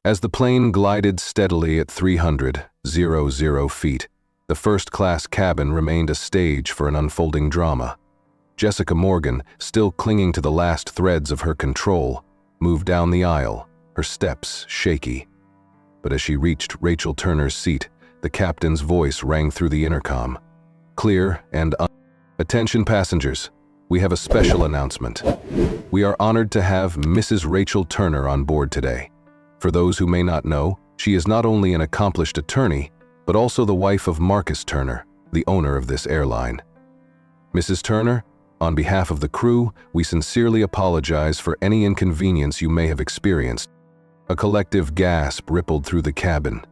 As the plane glided steadily at 300 feet, the first-class cabin remained a stage for an unfolding drama. Jessica Morgan, still clinging to the last threads of her control, moved down the aisle, her steps shaky. But as she reached Rachel Turner's seat, the captain's voice rang through the intercom. Clear and Attention passengers, we have a special announcement. We are honored to have Mrs. Rachel Turner on board today. For those who may not know, she is not only an accomplished attorney, but also the wife of Marcus Turner, the owner of this airline. Mrs. Turner, on behalf of the crew, we sincerely apologize for any inconvenience you may have experienced. A collective gasp rippled through the cabin.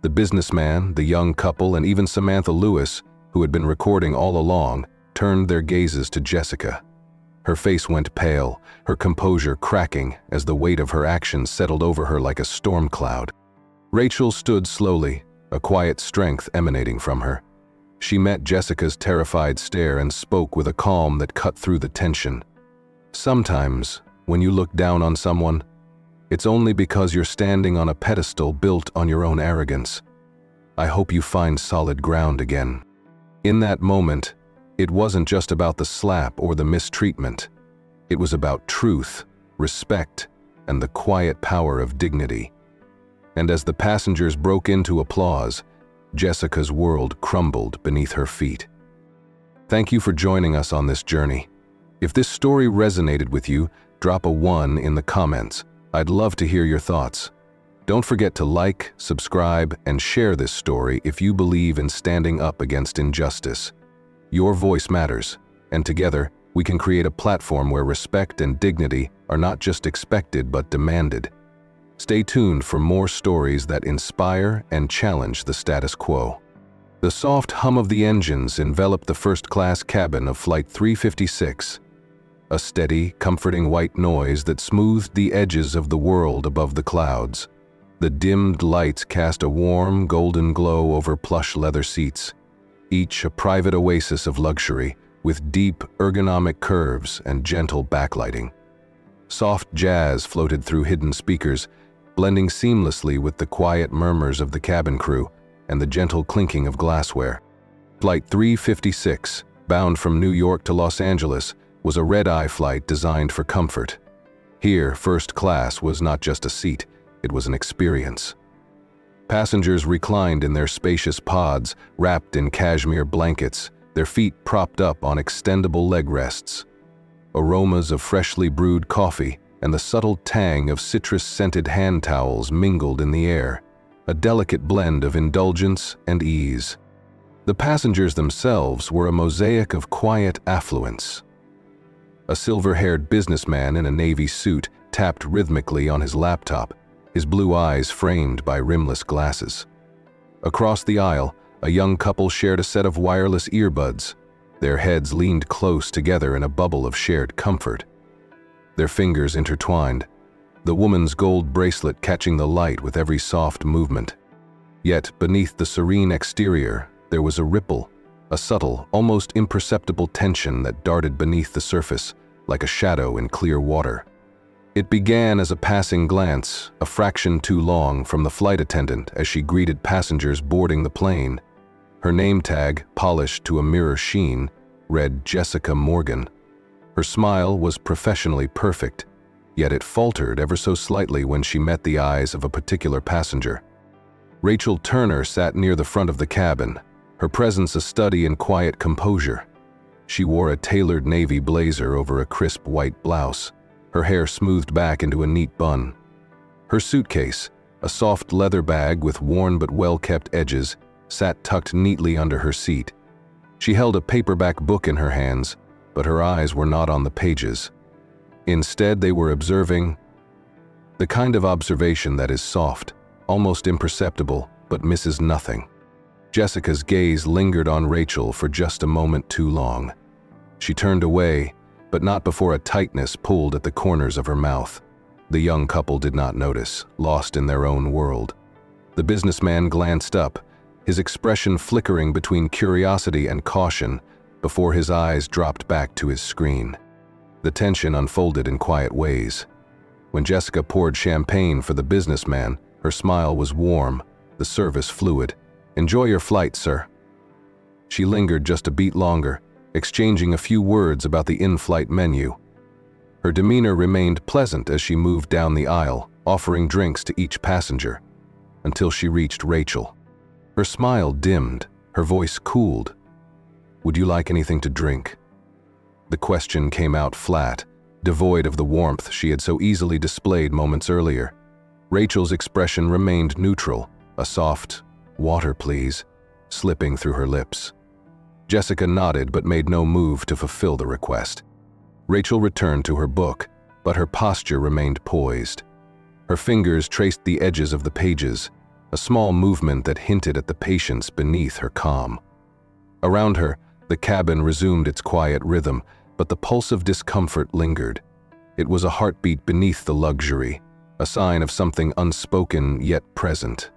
The businessman, the young couple, and even Samantha Lewis, who had been recording all along, turned their gazes to Jessica. Her face went pale, her composure cracking as the weight of her actions settled over her like a storm cloud. Rachel stood slowly, a quiet strength emanating from her. She met Jessica's terrified stare and spoke with a calm that cut through the tension. Sometimes, when you look down on someone, it's only because you're standing on a pedestal built on your own arrogance. I hope you find solid ground again. In that moment, it wasn't just about the slap or the mistreatment. It was about truth, respect, and the quiet power of dignity. And as the passengers broke into applause, Jessica's world crumbled beneath her feet. Thank you for joining us on this journey. If this story resonated with you, drop a 1 in the comments. I'd love to hear your thoughts. Don't forget to like, subscribe, and share this story if you believe in standing up against injustice. Your voice matters, and together, we can create a platform where respect and dignity are not just expected but demanded. Stay tuned for more stories that inspire and challenge the status quo. The soft hum of the engines enveloped the first-class cabin of Flight 356, a steady, comforting white noise that smoothed the edges of the world above the clouds. The dimmed lights cast a warm, golden glow over plush leather seats, each a private oasis of luxury, with deep, ergonomic curves and gentle backlighting. Soft jazz floated through hidden speakers, blending seamlessly with the quiet murmurs of the cabin crew and the gentle clinking of glassware. Flight 356, bound from New York to Los Angeles, was a red-eye flight designed for comfort. Here, first class was not just a seat, it was an experience. Passengers reclined in their spacious pods, wrapped in cashmere blankets, their feet propped up on extendable leg rests. Aromas of freshly brewed coffee and the subtle tang of citrus-scented hand towels mingled in the air, a delicate blend of indulgence and ease. The passengers themselves were a mosaic of quiet affluence. A silver-haired businessman in a navy suit tapped rhythmically on his laptop, his blue eyes framed by rimless glasses. Across the aisle, a young couple shared a set of wireless earbuds. Their heads leaned close together in a bubble of shared comfort. Their fingers intertwined, the woman's gold bracelet catching the light with every soft movement. Yet, beneath the serene exterior, there was a ripple, a subtle, almost imperceptible tension that darted beneath the surface, like a shadow in clear water. It began as a passing glance, a fraction too long, from the flight attendant as she greeted passengers boarding the plane. Her name tag, polished to a mirror sheen, read Jessica Morgan. Her smile was professionally perfect, yet it faltered ever so slightly when she met the eyes of a particular passenger. Rachel Turner sat near the front of the cabin, her presence a study in quiet composure. She wore a tailored navy blazer over a crisp white blouse, her hair smoothed back into a neat bun. Her suitcase, a soft leather bag with worn but well-kept edges, sat tucked neatly under her seat. She held a paperback book in her hands, but her eyes were not on the pages. Instead, they were observing, the kind of observation that is soft, almost imperceptible, but misses nothing. Jessica's gaze lingered on Rachel for just a moment too long. She turned away, but not before a tightness pulled at the corners of her mouth. The young couple did not notice, lost in their own world. The businessman glanced up, his expression flickering between curiosity and caution before his eyes dropped back to his screen. The tension unfolded in quiet ways. When Jessica poured champagne for the businessman, Her smile was warm, the service fluid. "Enjoy your flight, sir." She lingered just a beat longer, exchanging a few words about the in-flight menu. Her demeanor remained pleasant as she moved down the aisle, offering drinks to each passenger, until she reached Rachel. Her smile dimmed, her voice cooled. "Would you like anything to drink?" The question came out flat, devoid of the warmth she had so easily displayed moments earlier. Rachel's expression remained neutral, a soft, "Water, please," slipping through her lips. Jessica nodded but made no move to fulfill the request. Rachel returned to her book, but her posture remained poised. Her fingers traced the edges of the pages, a small movement that hinted at the patience beneath her calm. Around her, the cabin resumed its quiet rhythm, but the pulse of discomfort lingered. It was a heartbeat beneath the luxury, a sign of something unspoken yet present,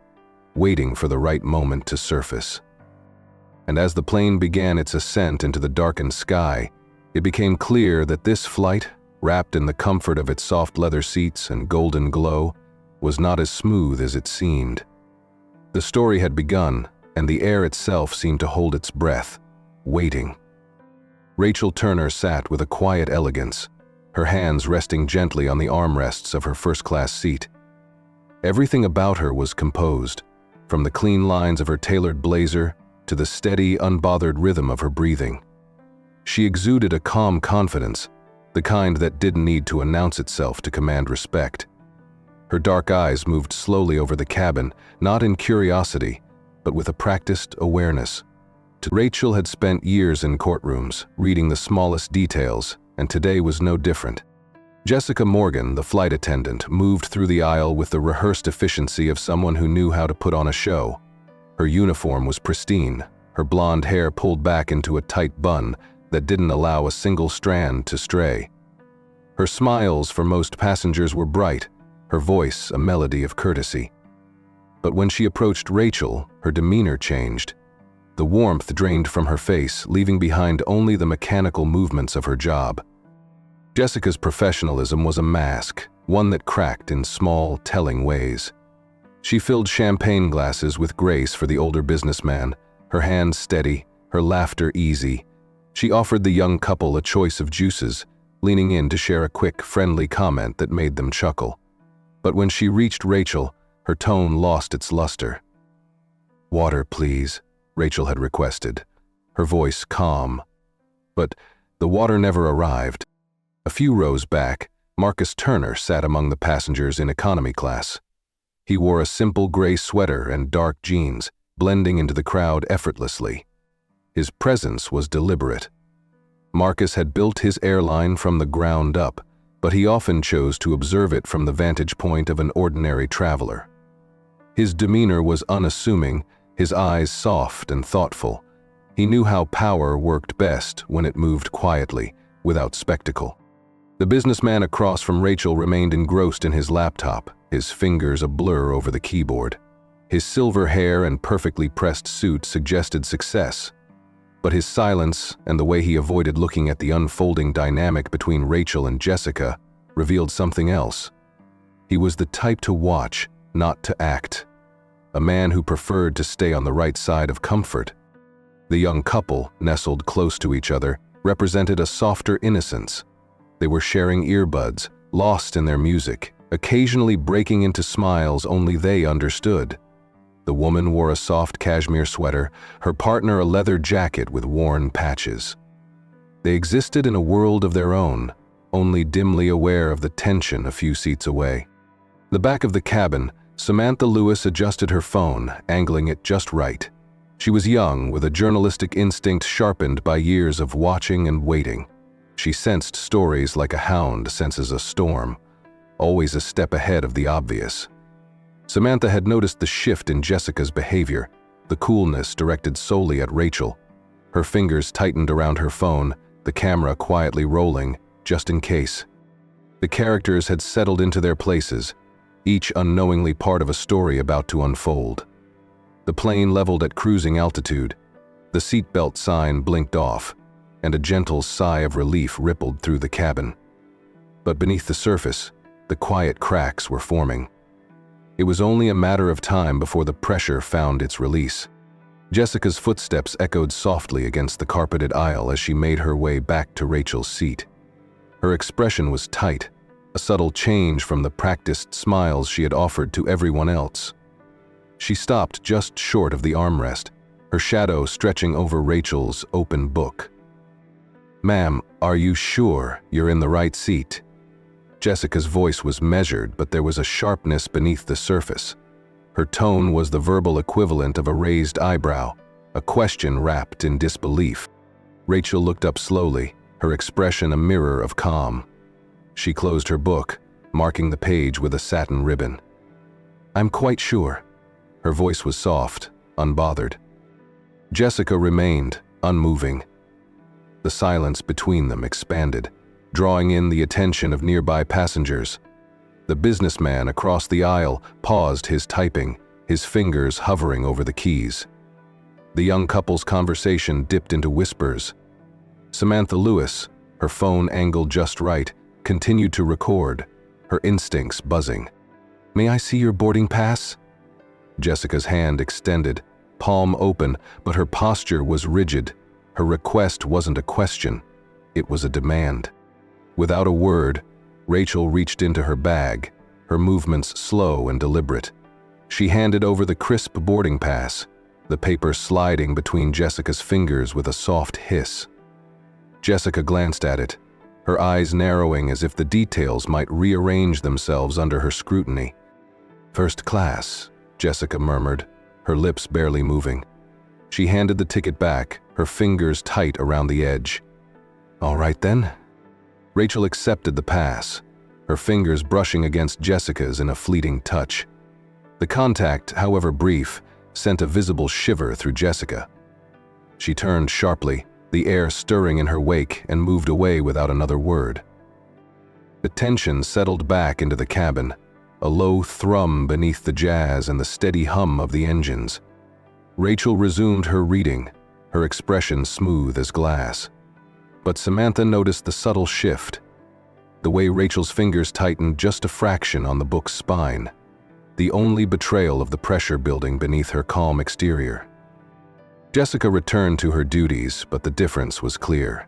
waiting for the right moment to surface. And as the plane began its ascent into the darkened sky, it became clear that this flight, wrapped in the comfort of its soft leather seats and golden glow, was not as smooth as it seemed. The story had begun, and the air itself seemed to hold its breath, waiting. Rachel Turner sat with a quiet elegance, her hands resting gently on the armrests of her first-class seat. Everything about her was composed, from the clean lines of her tailored blazer to the steady, unbothered rhythm of her breathing. She exuded a calm confidence, the kind that didn't need to announce itself to command respect. Her dark eyes moved slowly over the cabin, not in curiosity, but with a practiced awareness. Rachel had spent years in courtrooms, reading the smallest details, and today was no different. Jessica Morgan, the flight attendant, moved through the aisle with the rehearsed efficiency of someone who knew how to put on a show. Her uniform was pristine, her blonde hair pulled back into a tight bun that didn't allow a single strand to stray. Her smiles for most passengers were bright, her voice a melody of courtesy. But when she approached Rachel, her demeanor changed. The warmth drained from her face, leaving behind only the mechanical movements of her job. Jessica's professionalism was a mask, one that cracked in small, telling ways. She filled champagne glasses with grace for the older businessman, her hands steady, her laughter easy. She offered the young couple a choice of juices, leaning in to share a quick, friendly comment that made them chuckle. But when she reached Rachel, her tone lost its luster. "Water, please," Rachel had requested, her voice calm. But the water never arrived. A few rows back, Marcus Turner sat among the passengers in economy class. He wore a simple gray sweater and dark jeans, blending into the crowd effortlessly. His presence was deliberate. Marcus had built his airline from the ground up, but he often chose to observe it from the vantage point of an ordinary traveler. His demeanor was unassuming, his eyes soft and thoughtful. He knew how power worked best when it moved quietly, without spectacle. The businessman across from Rachel remained engrossed in his laptop, his fingers a blur over the keyboard. His silver hair and perfectly pressed suit suggested success. But his silence and the way he avoided looking at the unfolding dynamic between Rachel and Jessica revealed something else. He was the type to watch, not to act. A man who preferred to stay on the right side of comfort. The young couple, nestled close to each other, represented a softer innocence. They were sharing earbuds, lost in their music, occasionally breaking into smiles only they understood. The woman wore a soft cashmere sweater, her partner a leather jacket with worn patches. They existed in a world of their own, only dimly aware of the tension a few seats away. The back of the cabin, Samantha Lewis adjusted her phone, angling it just right. She was young, with a journalistic instinct sharpened by years of watching and waiting. She sensed stories like a hound senses a storm, always a step ahead of the obvious. Samantha had noticed the shift in Jessica's behavior, the coolness directed solely at Rachel. Her fingers tightened around her phone, the camera quietly rolling, just in case. The characters had settled into their places, each unknowingly part of a story about to unfold. The plane leveled at cruising altitude, the seatbelt sign blinked off, and a gentle sigh of relief rippled through the cabin. But beneath the surface, the quiet cracks were forming. It was only a matter of time before the pressure found its release. Jessica's footsteps echoed softly against the carpeted aisle as she made her way back to Rachel's seat. Her expression was tight, a subtle change from the practiced smiles she had offered to everyone else. She stopped just short of the armrest, her shadow stretching over Rachel's open book. "Ma'am, are you sure you're in the right seat?" Jessica's voice was measured, but there was a sharpness beneath the surface. Her tone was the verbal equivalent of a raised eyebrow, a question wrapped in disbelief. Rachel looked up slowly, her expression a mirror of calm. She closed her book, marking the page with a satin ribbon. "I'm quite sure." Her voice was soft, unbothered. Jessica remained, unmoving. The silence between them expanded, drawing in the attention of nearby passengers. The businessman across the aisle paused his typing, his fingers hovering over the keys. The young couple's conversation dipped into whispers. Samantha Lewis, her phone angled just right, continued to record, her instincts buzzing. "May I see your boarding pass?" Jessica's hand extended, palm open, but her posture was rigid. Her request wasn't a question, it was a demand. Without a word, Rachel reached into her bag, her movements slow and deliberate. She handed over the crisp boarding pass, the paper sliding between Jessica's fingers with a soft hiss. Jessica glanced at it, her eyes narrowing as if the details might rearrange themselves under her scrutiny. "First class," Jessica murmured, her lips barely moving. She handed the ticket back, her fingers tight around the edge. "All right then." Rachel accepted the pass, her fingers brushing against Jessica's in a fleeting touch. The contact, however brief, sent a visible shiver through Jessica. She turned sharply, the air stirring in her wake, and moved away without another word. The tension settled back into the cabin, a low thrum beneath the jazz and the steady hum of the engines. Rachel resumed her reading, her expression smooth as glass. But Samantha noticed the subtle shift, the way Rachel's fingers tightened just a fraction on the book's spine, the only betrayal of the pressure building beneath her calm exterior. Jessica returned to her duties, but the difference was clear.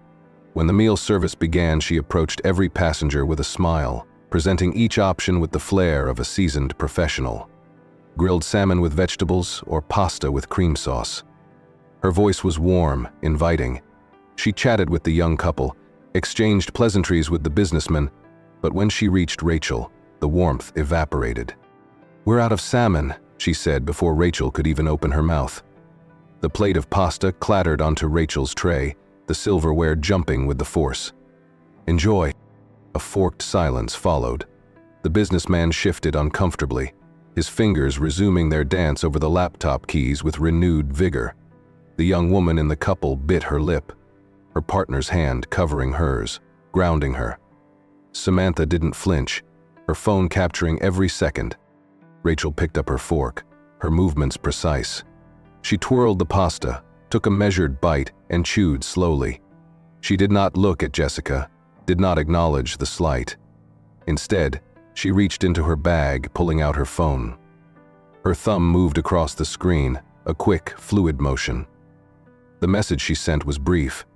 When the meal service began, she approached every passenger with a smile, presenting each option with the flair of a seasoned professional. Grilled salmon with vegetables or pasta with cream sauce. Her voice was warm, inviting. She chatted with the young couple, exchanged pleasantries with the businessman, but when she reached Rachel, the warmth evaporated. "We're out of salmon," she said before Rachel could even open her mouth. The plate of pasta clattered onto Rachel's tray, the silverware jumping with the force. "Enjoy." A forked silence followed. The businessman shifted uncomfortably, his fingers resuming their dance over the laptop keys with renewed vigor. The young woman in the couple bit her lip, her partner's hand covering hers, grounding her. Samantha didn't flinch, her phone capturing every second. Rachel picked up her fork, her movements precise. She twirled the pasta, took a measured bite, and chewed slowly. She did not look at Jessica, did not acknowledge the slight. Instead, she reached into her bag, pulling out her phone. Her thumb moved across the screen, a quick, fluid motion. The message she sent was brief.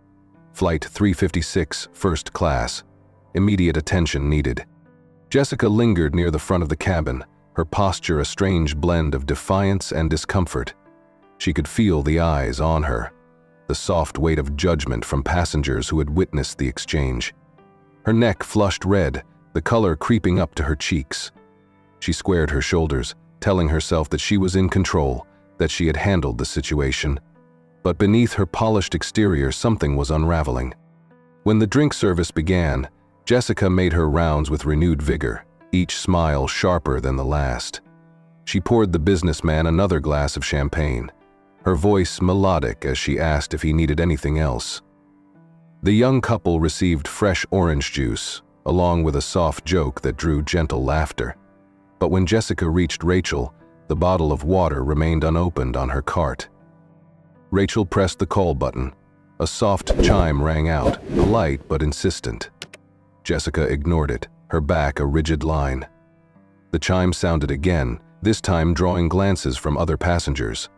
Flight 356, first class. Immediate attention needed. Jessica lingered near the front of the cabin, her posture a strange blend of defiance and discomfort. She could feel the eyes on her, the soft weight of judgment from passengers who had witnessed the exchange. Her neck flushed red, the color creeping up to her cheeks. She squared her shoulders, telling herself that she was in control, that she had handled the situation. But beneath her polished exterior, something was unraveling. When the drink service began, Jessica made her rounds with renewed vigor, each smile sharper than the last. She poured the businessman another glass of champagne, her voice melodic as she asked if he needed anything else. The young couple received fresh orange juice, along with a soft joke that drew gentle laughter. But when Jessica reached Rachel, the bottle of water remained unopened on her cart. Rachel pressed the call button. A soft chime rang out, polite but insistent. Jessica ignored it, her back a rigid line. The chime sounded again, this time drawing glances from other passengers.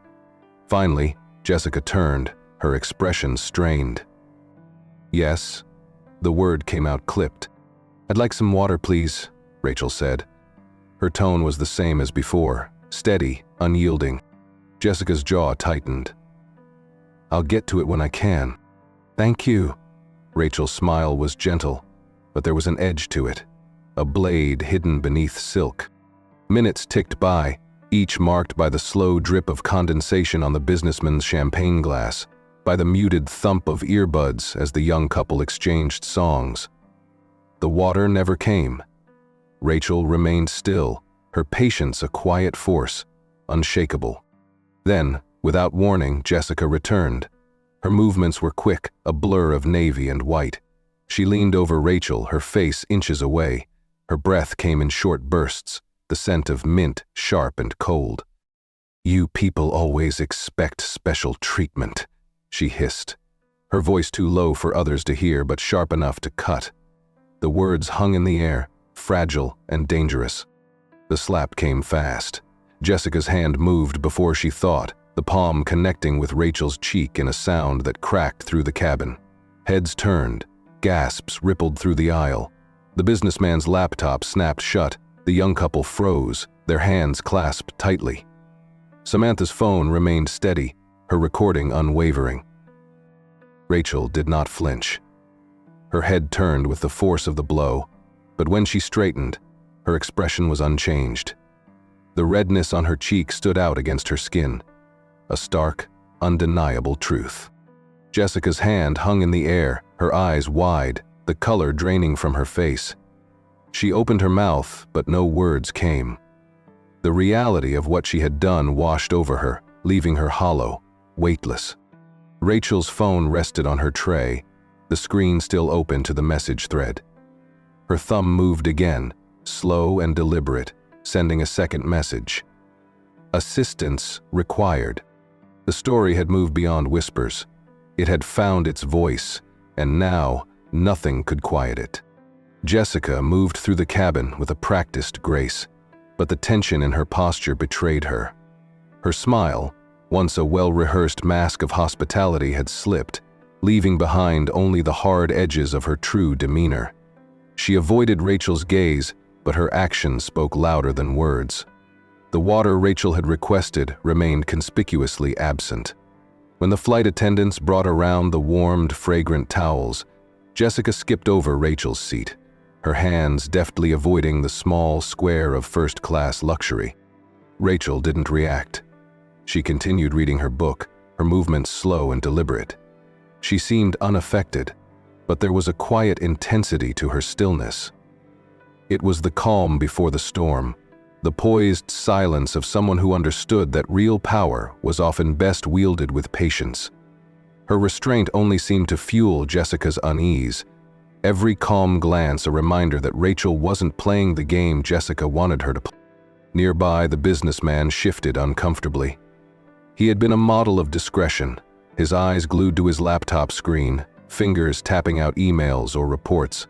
Finally, Jessica turned, her expression strained. "Yes." The word came out clipped. "I'd like some water, please," Rachel said. Her tone was the same as before, steady, unyielding. Jessica's jaw tightened. "I'll get to it when I can." "Thank you." Rachel's smile was gentle, but there was an edge to it, a blade hidden beneath silk. Minutes ticked by, each marked by the slow drip of condensation on the businessman's champagne glass, by the muted thump of earbuds as the young couple exchanged songs. The water never came. Rachel remained still, her patience a quiet force, unshakable. Then, without warning, Jessica returned. Her movements were quick, a blur of navy and white. She leaned over Rachel, her face inches away. Her breath came in short bursts, the scent of mint, sharp and cold. "You people always expect special treatment," she hissed, her voice too low for others to hear but sharp enough to cut. The words hung in the air, fragile and dangerous. The slap came fast. Jessica's hand moved before she thought, the palm connecting with Rachel's cheek in a sound that cracked through the cabin. Heads turned, gasps rippled through the aisle. The businessman's laptop snapped shut, the young couple froze, their hands clasped tightly. Samantha's phone remained steady, her recording unwavering. Rachel did not flinch. Her head turned with the force of the blow, but when she straightened, her expression was unchanged. The redness on her cheek stood out against her skin, a stark, undeniable truth. Jessica's hand hung in the air, her eyes wide, the color draining from her face. She opened her mouth, but no words came. The reality of what she had done washed over her, leaving her hollow, weightless. Rachel's phone rested on her tray, the screen still open to the message thread. Her thumb moved again, slow and deliberate, sending a second message. Assistance required. The story had moved beyond whispers. It had found its voice, and now nothing could quiet it. Jessica moved through the cabin with a practiced grace, but the tension in her posture betrayed her. Her smile, once a well-rehearsed mask of hospitality, had slipped, leaving behind only the hard edges of her true demeanor. She avoided Rachel's gaze, but her actions spoke louder than words. The water Rachel had requested remained conspicuously absent. When the flight attendants brought around the warmed, fragrant towels, Jessica skipped over Rachel's seat, her hands deftly avoiding the small square of first-class luxury. Rachel didn't react. She continued reading her book, her movements slow and deliberate. She seemed unaffected, but there was a quiet intensity to her stillness. It was the calm before the storm, the poised silence of someone who understood that real power was often best wielded with patience. Her restraint only seemed to fuel Jessica's unease, every calm glance a reminder that Rachel wasn't playing the game Jessica wanted her to play. Nearby, the businessman shifted uncomfortably. He had been a model of discretion, his eyes glued to his laptop screen, fingers tapping out emails or reports.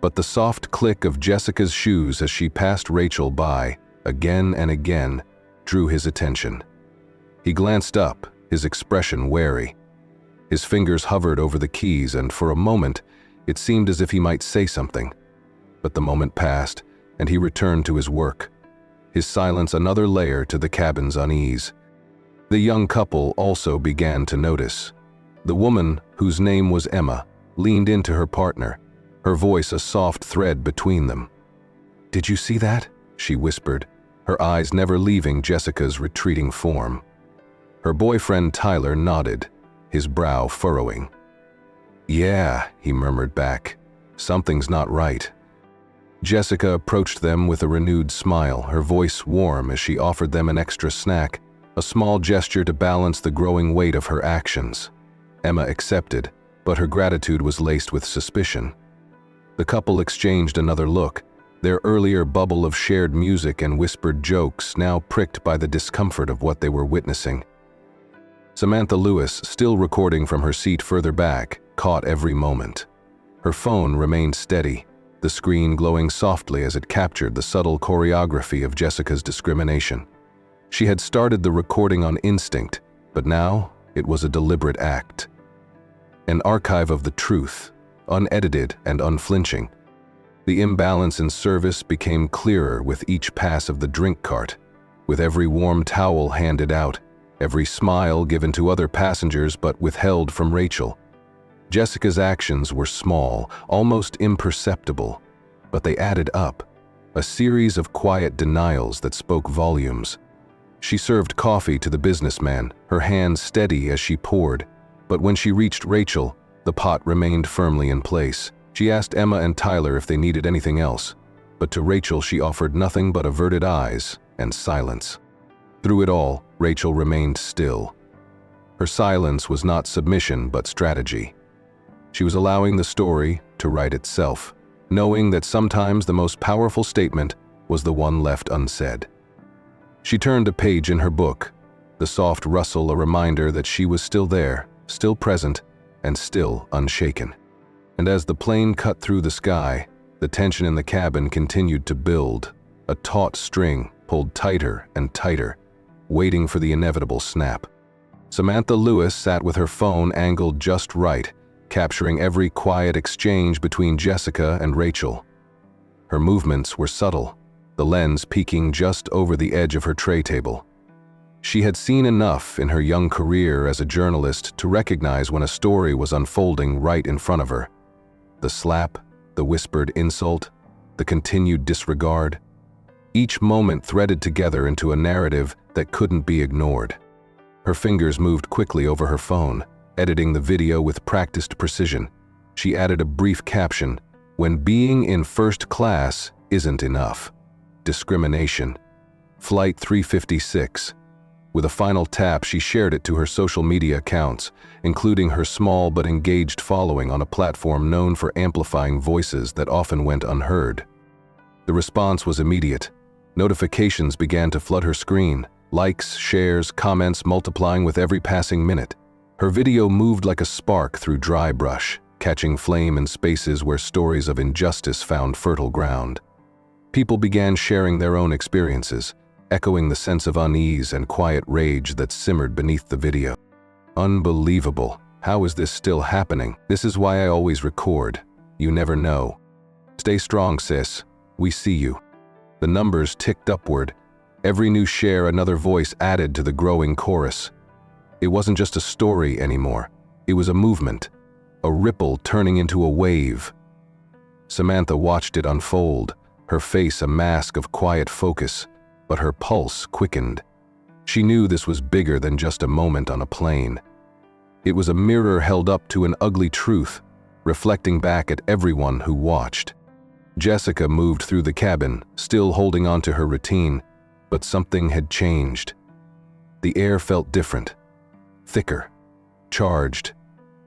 But the soft click of Jessica's shoes as she passed Rachel by, again and again, drew his attention. He glanced up, his expression wary. His fingers hovered over the keys, and for a moment, it seemed as if he might say something. But the moment passed, and he returned to his work, his silence another layer to the cabin's unease. The young couple also began to notice. The woman, whose name was Emma, leaned into her partner, her voice a soft thread between them. "Did you see that?" she whispered, her eyes never leaving Jessica's retreating form. Her boyfriend Tyler nodded, his brow furrowing. "Yeah," he murmured back, "something's not right." Jessica approached them with a renewed smile, her voice warm as she offered them an extra snack, a small gesture to balance the growing weight of her actions. Emma accepted, but her gratitude was laced with suspicion. The couple exchanged another look, their earlier bubble of shared music and whispered jokes now pricked by the discomfort of what they were witnessing. Samantha Lewis, still recording from her seat further back, caught every moment. Her phone remained steady, the screen glowing softly as it captured the subtle choreography of Jessica's discrimination. She had started the recording on instinct, but now it was a deliberate act. An archive of the truth, unedited and unflinching. The imbalance in service became clearer with each pass of the drink cart, with every warm towel handed out, every smile given to other passengers but withheld from Rachel. Jessica's actions were small, almost imperceptible, but they added up, a series of quiet denials that spoke volumes. She served coffee to the businessman, her hand steady as she poured, but when she reached Rachel, the pot remained firmly in place. She asked Emma and Tyler if they needed anything else, but to Rachel she offered nothing but averted eyes and silence. Through it all, Rachel remained still. Her silence was not submission but strategy. She was allowing the story to write itself, knowing that sometimes the most powerful statement was the one left unsaid. She turned a page in her book, the soft rustle a reminder that she was still there, still present, and still unshaken. And as the plane cut through the sky, the tension in the cabin continued to build, a taut string pulled tighter and tighter, waiting for the inevitable snap. Samantha Lewis sat with her phone angled just right, capturing every quiet exchange between Jessica and Rachel. Her movements were subtle, the lens peeking just over the edge of her tray table. She had seen enough in her young career as a journalist to recognize when a story was unfolding right in front of her. The slap, the whispered insult, the continued disregard. Each moment threaded together into a narrative that couldn't be ignored. Her fingers moved quickly over her phone, editing the video with practiced precision. She added a brief caption, "When being in first class isn't enough. Discrimination. Flight 356. With a final tap, she shared it to her social media accounts, including her small but engaged following on a platform known for amplifying voices that often went unheard. The response was immediate. Notifications began to flood her screen, likes, shares, comments multiplying with every passing minute. Her video moved like a spark through dry brush, catching flame in spaces where stories of injustice found fertile ground. People began sharing their own experiences, echoing the sense of unease and quiet rage that simmered beneath the video. Unbelievable. How is this still happening? This is why I always record. You never know. Stay strong, sis. We see you. The numbers ticked upward. Every new share, another voice added to the growing chorus. It wasn't just a story anymore. It was a movement, a ripple turning into a wave. Samantha watched it unfold, her face a mask of quiet focus, but her pulse quickened. She knew this was bigger than just a moment on a plane. It was a mirror held up to an ugly truth, reflecting back at everyone who watched. Jessica moved through the cabin, still holding on to her routine, but something had changed. The air felt different, thicker, charged.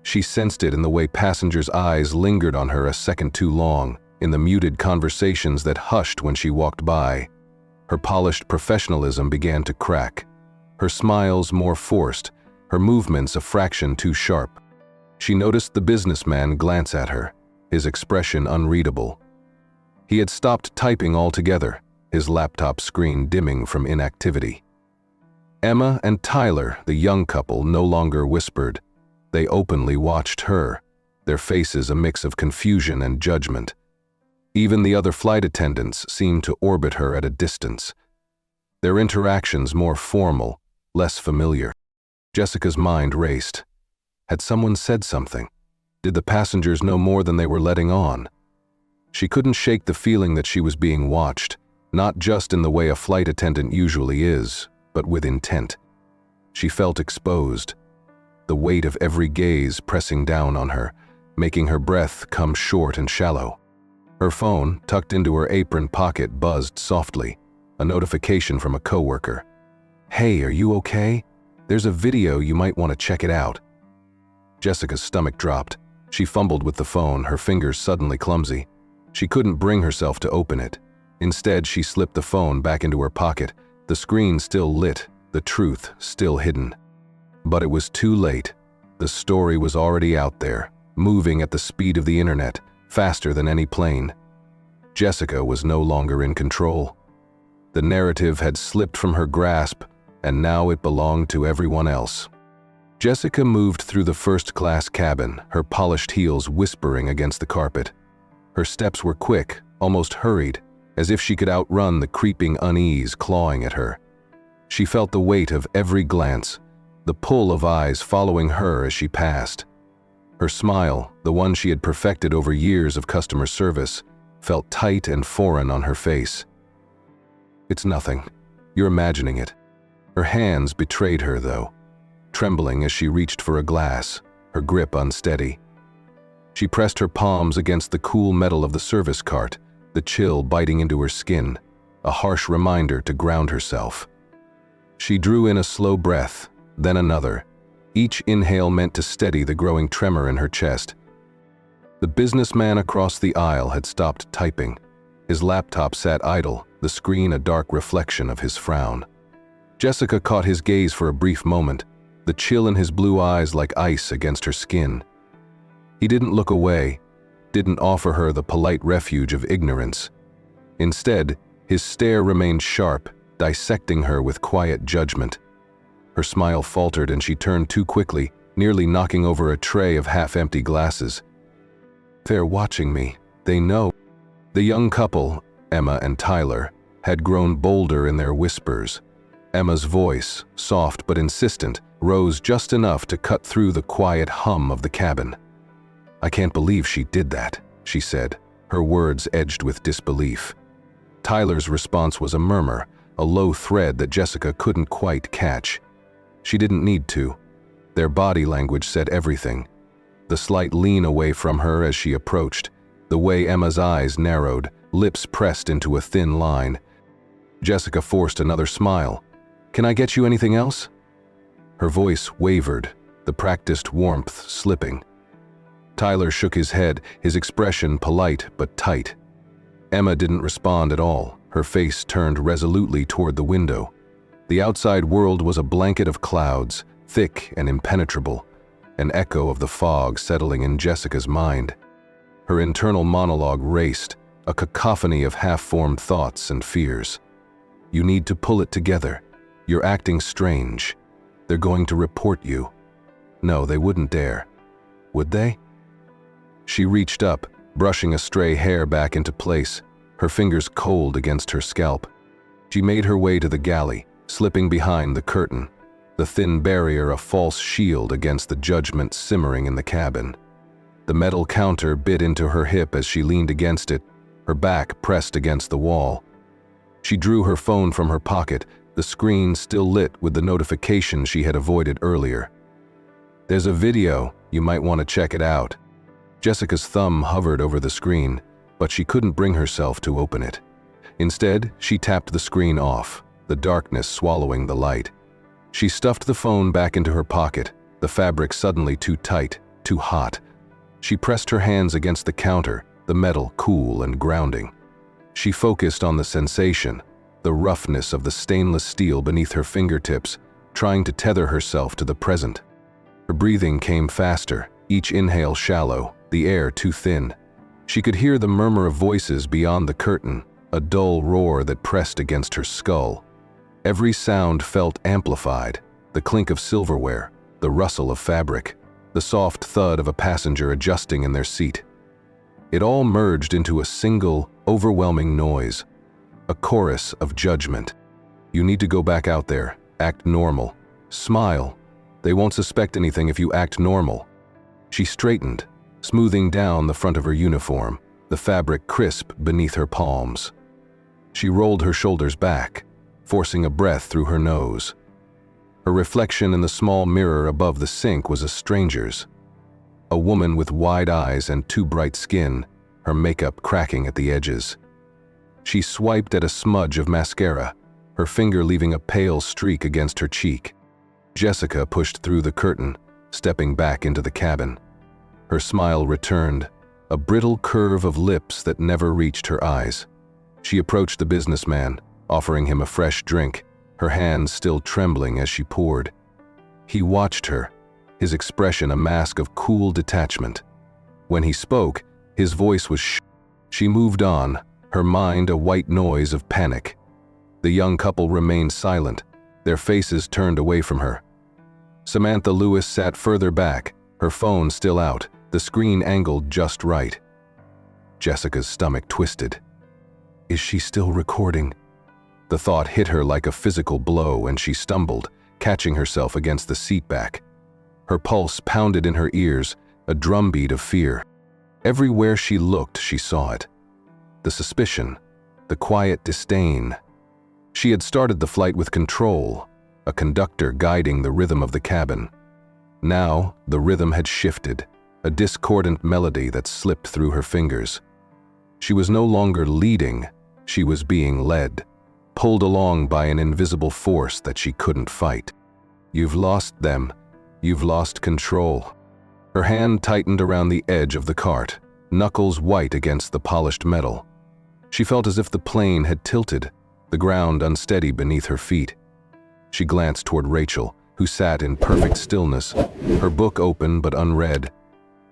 She sensed it in the way passengers' eyes lingered on her a second too long, in the muted conversations that hushed when she walked by. Her polished professionalism began to crack, her smiles more forced, her movements a fraction too sharp. She noticed the businessman glance at her, his expression unreadable. He had stopped typing altogether, his laptop screen dimming from inactivity. Emma and Tyler, the young couple, no longer whispered. They openly watched her, their faces a mix of confusion and judgment. Even the other flight attendants seemed to orbit her at a distance, their interactions more formal, less familiar. Jessica's mind raced. Had someone said something? Did the passengers know more than they were letting on? She couldn't shake the feeling that she was being watched, not just in the way a flight attendant usually is, but with intent. She felt exposed, the weight of every gaze pressing down on her, making her breath come short and shallow. Her phone, tucked into her apron pocket, buzzed softly, a notification from a coworker. "Hey, are you okay? There's a video, you might want to check it out." Jessica's stomach dropped. She fumbled with the phone, her fingers suddenly clumsy. She couldn't bring herself to open it. Instead, she slipped the phone back into her pocket, the screen still lit, the truth still hidden. But it was too late. The story was already out there, moving at the speed of the internet, faster than any plane. Jessica was no longer in control. The narrative had slipped from her grasp, and now it belonged to everyone else. Jessica moved through the first-class cabin, her polished heels whispering against the carpet. Her steps were quick, almost hurried, as if she could outrun the creeping unease clawing at her. She felt the weight of every glance, the pull of eyes following her as she passed. Her smile, the one she had perfected over years of customer service, felt tight and foreign on her face. "It's nothing. You're imagining it." Her hands betrayed her, though, trembling as she reached for a glass, her grip unsteady. She pressed her palms against the cool metal of the service cart, the chill biting into her skin, a harsh reminder to ground herself. She drew in a slow breath, then another. Each inhale meant to steady the growing tremor in her chest. The businessman across the aisle had stopped typing. His laptop sat idle, the screen a dark reflection of his frown. Jessica caught his gaze for a brief moment, the chill in his blue eyes like ice against her skin. He didn't look away, didn't offer her the polite refuge of ignorance. Instead, his stare remained sharp, dissecting her with quiet judgment. Her smile faltered and she turned too quickly, nearly knocking over a tray of half-empty glasses. "They're watching me. They know." The young couple, Emma and Tyler, had grown bolder in their whispers. Emma's voice, soft but insistent, rose just enough to cut through the quiet hum of the cabin. "I can't believe she did that," she said, her words edged with disbelief. Tyler's response was a murmur, a low thread that Jessica couldn't quite catch. She didn't need to. Their body language said everything. The slight lean away from her as she approached, the way Emma's eyes narrowed, lips pressed into a thin line. Jessica forced another smile. "Can I get you anything else?" Her voice wavered, the practiced warmth slipping. Tyler shook his head, his expression polite but tight. Emma didn't respond at all, her face turned resolutely toward the window. The outside world was a blanket of clouds, thick and impenetrable, an echo of the fog settling in Jessica's mind. Her internal monologue raced, a cacophony of half-formed thoughts and fears. "You need to pull it together. You're acting strange. They're going to report you." No, they wouldn't dare. Would they? She reached up, brushing a stray hair back into place, her fingers cold against her scalp. She made her way to the galley, slipping behind the curtain, the thin barrier a false shield against the judgment simmering in the cabin. The metal counter bit into her hip as she leaned against it, her back pressed against the wall. She drew her phone from her pocket, the screen still lit with the notification she had avoided earlier. "There's a video, you might want to check it out." Jessica's thumb hovered over the screen, but she couldn't bring herself to open it. Instead, she tapped the screen off, the darkness swallowing the light. She stuffed the phone back into her pocket, the fabric suddenly too tight, too hot. She pressed her hands against the counter, the metal cool and grounding. She focused on the sensation, the roughness of the stainless steel beneath her fingertips, trying to tether herself to the present. Her breathing came faster, each inhale shallow, the air too thin. She could hear the murmur of voices beyond the curtain, a dull roar that pressed against her skull. Every sound felt amplified, the clink of silverware, the rustle of fabric, the soft thud of a passenger adjusting in their seat. It all merged into a single, overwhelming noise, a chorus of judgment. "You need to go back out there, act normal, smile. They won't suspect anything if you act normal." She straightened, smoothing down the front of her uniform, the fabric crisp beneath her palms. She rolled her shoulders back, forcing a breath through her nose. Her reflection in the small mirror above the sink was a stranger's. A woman with wide eyes and too bright skin, her makeup cracking at the edges. She swiped at a smudge of mascara, her finger leaving a pale streak against her cheek. Jessica pushed through the curtain, stepping back into the cabin. Her smile returned, a brittle curve of lips that never reached her eyes. She approached the businessman, offering him a fresh drink, her hands still trembling as she poured. He watched her, his expression a mask of cool detachment. When he spoke, his voice was She moved on, her mind a white noise of panic. The young couple remained silent, their faces turned away from her. Samantha Lewis sat further back, her phone still out, the screen angled just right. Jessica's stomach twisted. Is she still recording? The thought hit her like a physical blow and she stumbled, catching herself against the seat back. Her pulse pounded in her ears, a drumbeat of fear. Everywhere she looked, she saw it. The suspicion, the quiet disdain. She had started the flight with control, a conductor guiding the rhythm of the cabin. Now, the rhythm had shifted, a discordant melody that slipped through her fingers. She was no longer leading, she was being led, pulled along by an invisible force that she couldn't fight. You've lost them. You've lost control. Her hand tightened around the edge of the cart, knuckles white against the polished metal. She felt as if the plane had tilted, the ground unsteady beneath her feet. She glanced toward Rachel, who sat in perfect stillness, her book open but unread.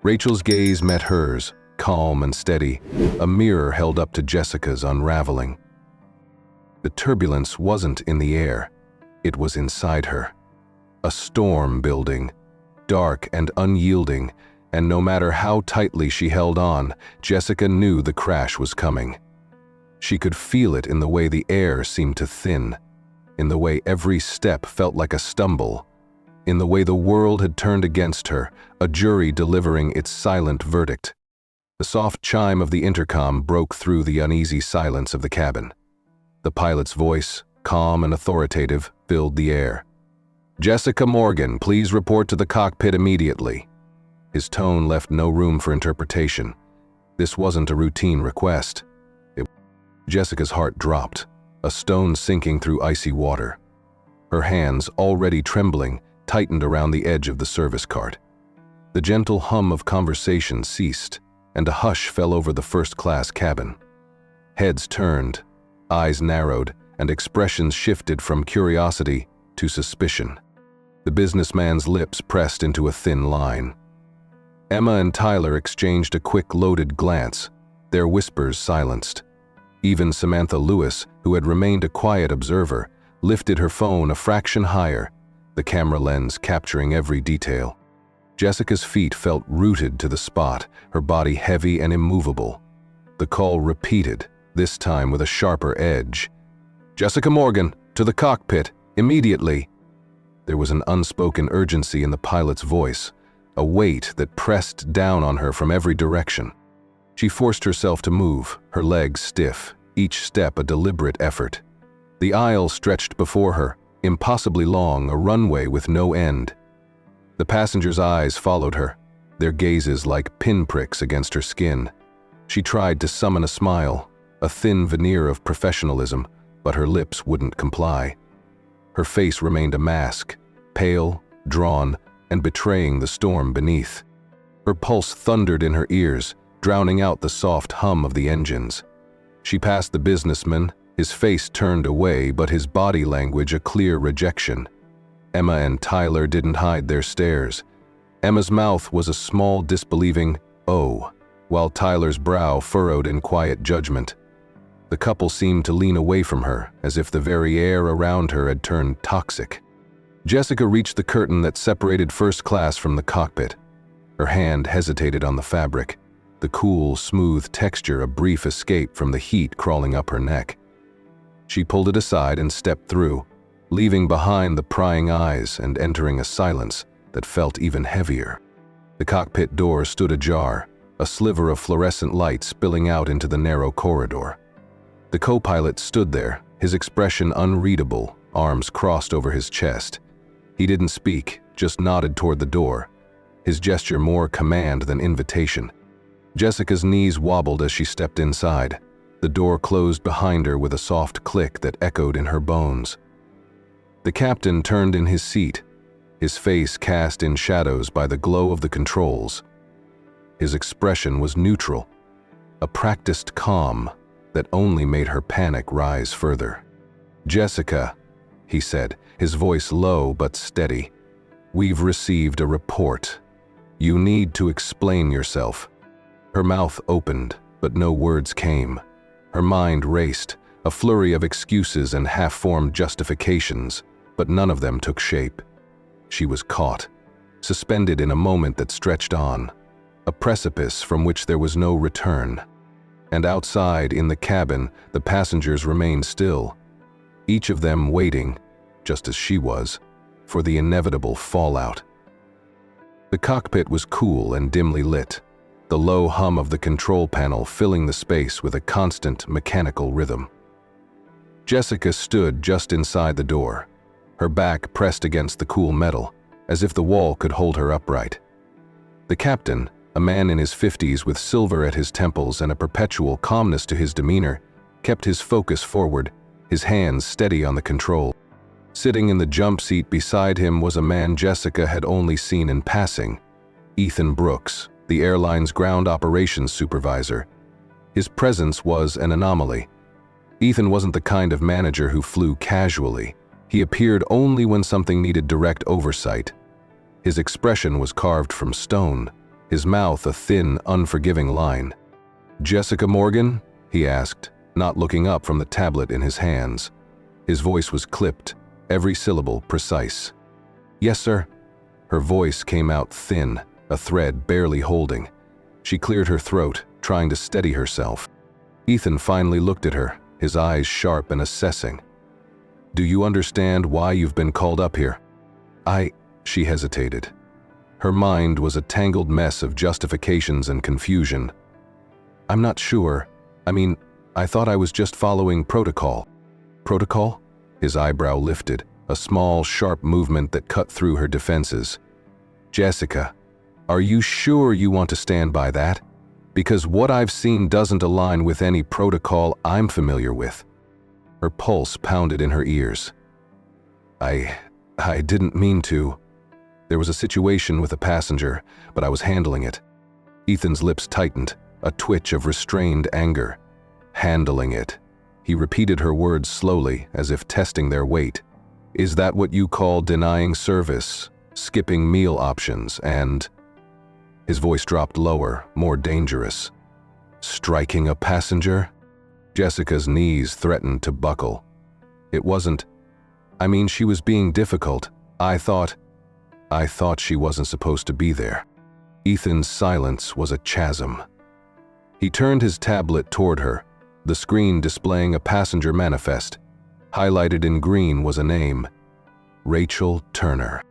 Rachel's gaze met hers, calm and steady, a mirror held up to Jessica's unraveling. The turbulence wasn't in the air, it was inside her. A storm building, dark and unyielding, and no matter how tightly she held on, Jessica knew the crash was coming. She could feel it in the way the air seemed to thin, in the way every step felt like a stumble, in the way the world had turned against her, a jury delivering its silent verdict. The soft chime of the intercom broke through the uneasy silence of the cabin. The pilot's voice, calm and authoritative, filled the air. Jessica Morgan, please report to the cockpit immediately. His tone left no room for interpretation. This wasn't a routine request. Jessica's heart dropped, a stone sinking through icy water. Her hands, already trembling, tightened around the edge of the service cart. The gentle hum of conversation ceased, and a hush fell over the first-class cabin. Heads turned, eyes narrowed, and expressions shifted from curiosity to suspicion. The businessman's lips pressed into a thin line. Emma and Tyler exchanged a quick, loaded glance, their whispers silenced. Even Samantha Lewis, who had remained a quiet observer, lifted her phone a fraction higher, the camera lens capturing every detail. Jessica's feet felt rooted to the spot, her body heavy and immovable. The call repeated, this time with a sharper edge. Jessica Morgan, to the cockpit, immediately. There was an unspoken urgency in the pilot's voice, a weight that pressed down on her from every direction. She forced herself to move, her legs stiff, each step a deliberate effort. The aisle stretched before her, impossibly long, a runway with no end. The passengers' eyes followed her, their gazes like pinpricks against her skin. She tried to summon a smile, a thin veneer of professionalism, but her lips wouldn't comply. Her face remained a mask, pale, drawn, and betraying the storm beneath. Her pulse thundered in her ears, drowning out the soft hum of the engines. She passed the businessman, his face turned away, but his body language a clear rejection. Emma and Tyler didn't hide their stares. Emma's mouth was a small, disbelieving "oh," while Tyler's brow furrowed in quiet judgment. The couple seemed to lean away from her, as if the very air around her had turned toxic. Jessica reached the curtain that separated first class from the cockpit. Her hand hesitated on the fabric, the cool, smooth texture a brief escape from the heat crawling up her neck. She pulled it aside and stepped through, leaving behind the prying eyes and entering a silence that felt even heavier. The cockpit door stood ajar, a sliver of fluorescent light spilling out into the narrow corridor. The co-pilot stood there, his expression unreadable, arms crossed over his chest. He didn't speak, just nodded toward the door, his gesture more command than invitation. Jessica's knees wobbled as she stepped inside. The door closed behind her with a soft click that echoed in her bones. The captain turned in his seat, his face cast in shadows by the glow of the controls. His expression was neutral, a practiced calm that only made her panic rise further. "Jessica," he said, his voice low but steady, "we've received a report. You need to explain yourself." Her mouth opened, but no words came. Her mind raced, a flurry of excuses and half-formed justifications, but none of them took shape. She was caught, suspended in a moment that stretched on, a precipice from which there was no return. And outside, in the cabin, the passengers remained still, each of them waiting, just as she was, for the inevitable fallout. The cockpit was cool and dimly lit, the low hum of the control panel filling the space with a constant mechanical rhythm. Jessica stood just inside the door, her back pressed against the cool metal, as if the wall could hold her upright. The captain, a man in his 50s with silver at his temples and a perpetual calmness to his demeanor, kept his focus forward, his hands steady on the control. Sitting in the jump seat beside him was a man Jessica had only seen in passing, Ethan Brooks, the airline's ground operations supervisor. His presence was an anomaly. Ethan wasn't the kind of manager who flew casually. He appeared only when something needed direct oversight. His expression was carved from stone, his mouth a thin, unforgiving line. "Jessica Morgan?" he asked, not looking up from the tablet in his hands. His voice was clipped, every syllable precise. "Yes, sir." Her voice came out thin, a thread barely holding. She cleared her throat, trying to steady herself. Ethan finally looked at her, his eyes sharp and assessing. "Do you understand why you've been called up here?" She hesitated. Her mind was a tangled mess of justifications and confusion. "I'm not sure. I thought I was just following protocol." "Protocol?" His eyebrow lifted, a small, sharp movement that cut through her defenses. "Jessica, are you sure you want to stand by that? Because what I've seen doesn't align with any protocol I'm familiar with." Her pulse pounded in her ears. I didn't mean to. There was a situation with a passenger, but I was handling it." Ethan's lips tightened, a twitch of restrained anger. "Handling it." He repeated her words slowly, as if testing their weight. "Is that what you call denying service, skipping meal options, and—" His voice dropped lower, more dangerous. "Striking a passenger?" Jessica's knees threatened to buckle. "It wasn't. She was being difficult. I thought she wasn't supposed to be there." Ethan's silence was a chasm. He turned his tablet toward her, the screen displaying a passenger manifest. Highlighted in green was a name: Rachel Turner.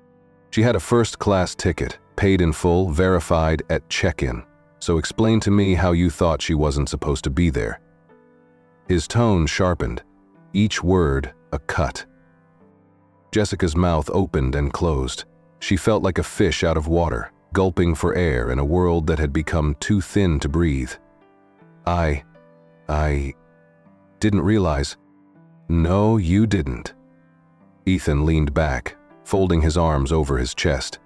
She had a first-class ticket, paid in full, verified at check-in. "So explain to me how you thought she wasn't supposed to be there." His tone sharpened, each word a cut. Jessica's mouth opened and closed. She felt like a fish out of water, gulping for air in a world that had become too thin to breathe. I didn't realize." "No, you didn't." Ethan leaned back, folding his arms over his chest.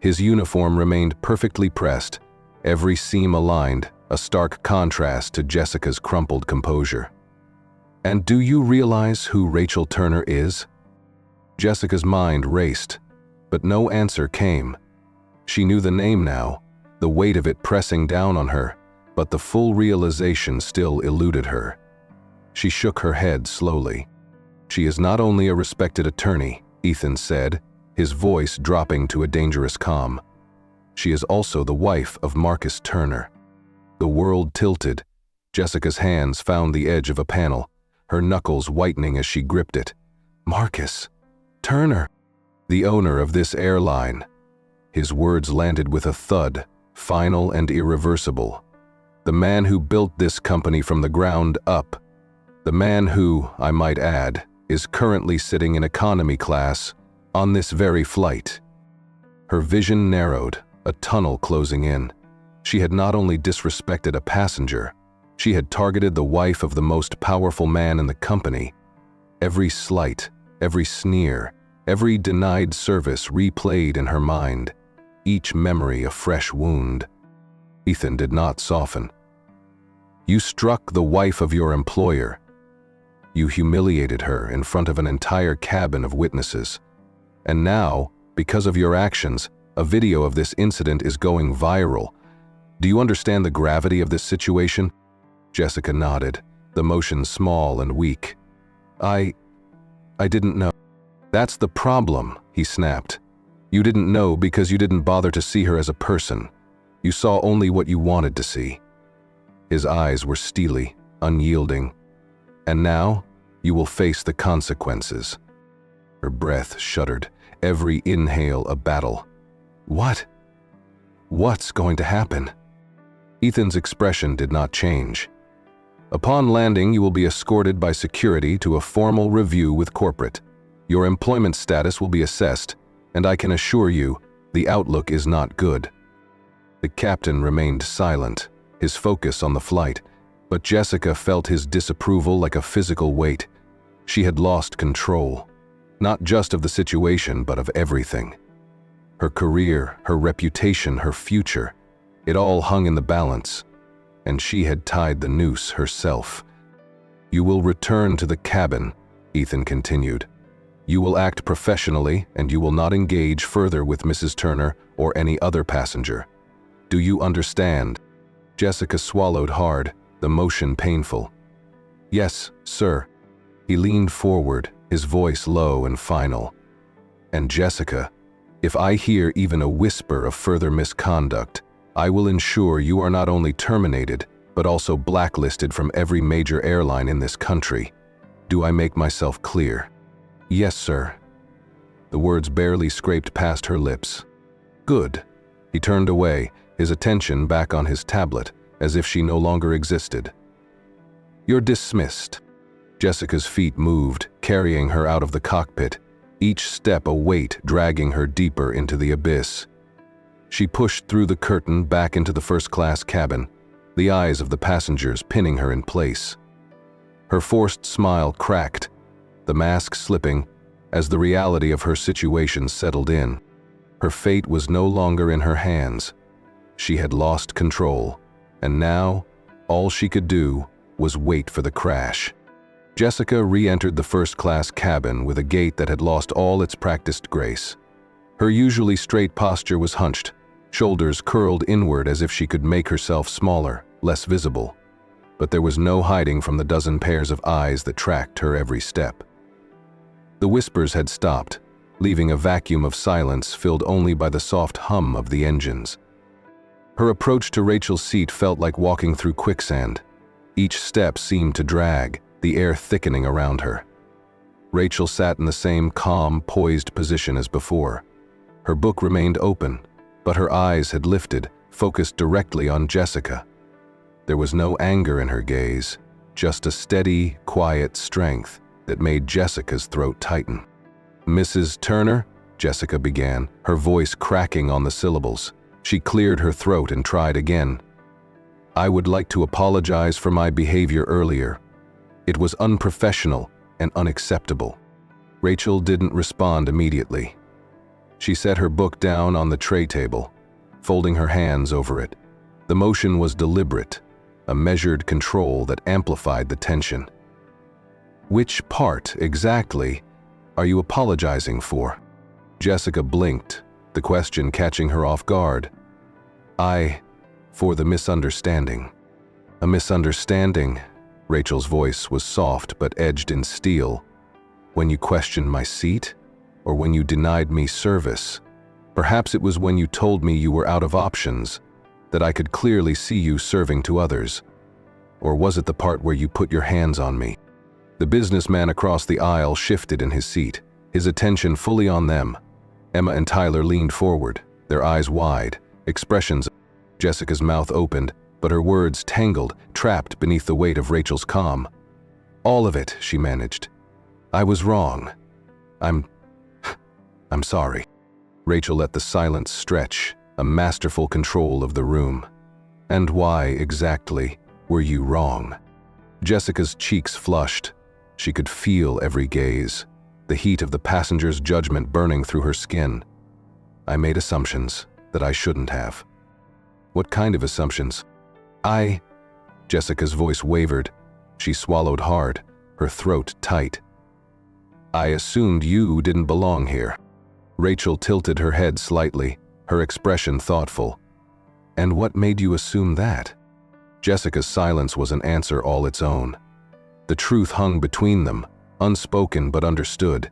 His uniform remained perfectly pressed, every seam aligned, a stark contrast to Jessica's crumpled composure. "And do you realize who Rachel Turner is?" Jessica's mind raced, but no answer came. She knew the name now, the weight of it pressing down on her, but the full realization still eluded her. She shook her head slowly. "She is not only a respected attorney," Ethan said, his voice dropping to a dangerous calm. "She is also the wife of Marcus Turner." The world tilted. Jessica's hands found the edge of a panel, her knuckles whitening as she gripped it. "Marcus Turner, the owner of this airline." His words landed with a thud, final and irreversible. "The man who built this company from the ground up. The man who, I might add, is currently sitting in economy class on this very flight." Her vision narrowed, a tunnel closing in. She had not only disrespected a passenger, she had targeted the wife of the most powerful man in the company. Every slight, every sneer, every denied service replayed in her mind, each memory a fresh wound. Ethan did not soften. "You struck the wife of your employer. You humiliated her in front of an entire cabin of witnesses. And now, because of your actions, a video of this incident is going viral. Do you understand the gravity of this situation?" Jessica nodded, the motion small and weak. I didn't know. That's the problem, he snapped. You didn't know because you didn't bother to see her as a person. You saw only what you wanted to see. His eyes were steely, unyielding. And now, you will face the consequences. Her breath shuddered, every inhale a battle. What? What's going to happen? Ethan's expression did not change. Upon landing, you will be escorted by security to a formal review with corporate. Your employment status will be assessed, and I can assure you, the outlook is not good. The captain remained silent, his focus on the flight, but Jessica felt his disapproval like a physical weight. She had lost control, not just of the situation, but of everything. Her career, her reputation, her future, it all hung in the balance, and she had tied the noose herself. You will return to the cabin, Ethan continued. You will act professionally, and you will not engage further with Mrs. Turner or any other passenger. Do you understand? Jessica swallowed hard, the motion painful. Yes, sir. He leaned forward, his voice low and final. And Jessica, if I hear even a whisper of further misconduct, I will ensure you are not only terminated, but also blacklisted from every major airline in this country. Do I make myself clear? Yes, sir. The words barely scraped past her lips. Good. He turned away, his attention back on his tablet, as if she no longer existed. You're dismissed. Jessica's feet moved, carrying her out of the cockpit, each step a weight dragging her deeper into the abyss. She pushed through the curtain back into the first-class cabin, the eyes of the passengers pinning her in place. Her forced smile cracked, the mask slipping, as the reality of her situation settled in. Her fate was no longer in her hands. She had lost control, and now, all she could do was wait for the crash. Jessica re-entered the first-class cabin with a gait that had lost all its practiced grace. Her usually straight posture was hunched, shoulders curled inward as if she could make herself smaller, less visible. But there was no hiding from the dozen pairs of eyes that tracked her every step. The whispers had stopped, leaving a vacuum of silence filled only by the soft hum of the engines. Her approach to Rachel's seat felt like walking through quicksand. Each step seemed to drag, the air thickening around her. Rachel sat in the same calm, poised position as before. Her book remained open, but her eyes had lifted, focused directly on Jessica. There was no anger in her gaze, just a steady, quiet strength that made Jessica's throat tighten. Mrs. Turner, Jessica began, her voice cracking on the syllables. She cleared her throat and tried again. I would like to apologize for my behavior earlier. It was unprofessional and unacceptable. Rachel didn't respond immediately. She set her book down on the tray table, folding her hands over it. The motion was deliberate, a measured control that amplified the tension. Which part, exactly, are you apologizing for? Jessica blinked, the question catching her off guard. For the misunderstanding. A misunderstanding, Rachel's voice was soft but edged in steel. When you questioned my seat? Or when you denied me service? Perhaps it was when you told me you were out of options, that I could clearly see you serving to others. Or was it the part where you put your hands on me? The businessman across the aisle shifted in his seat, his attention fully on them. Emma and Tyler leaned forward, their eyes wide, expressions. Jessica's mouth opened, but her words tangled, trapped beneath the weight of Rachel's calm. All of it, she managed. I was wrong. I'm sorry. Rachel let the silence stretch, a masterful control of the room. And why, exactly, were you wrong? Jessica's cheeks flushed. She could feel every gaze, the heat of the passenger's judgment burning through her skin. I made assumptions that I shouldn't have. What kind of assumptions? Jessica's voice wavered. She swallowed hard, her throat tight. I assumed you didn't belong here. Rachel tilted her head slightly, her expression thoughtful. And what made you assume that? Jessica's silence was an answer all its own. The truth hung between them, unspoken but understood.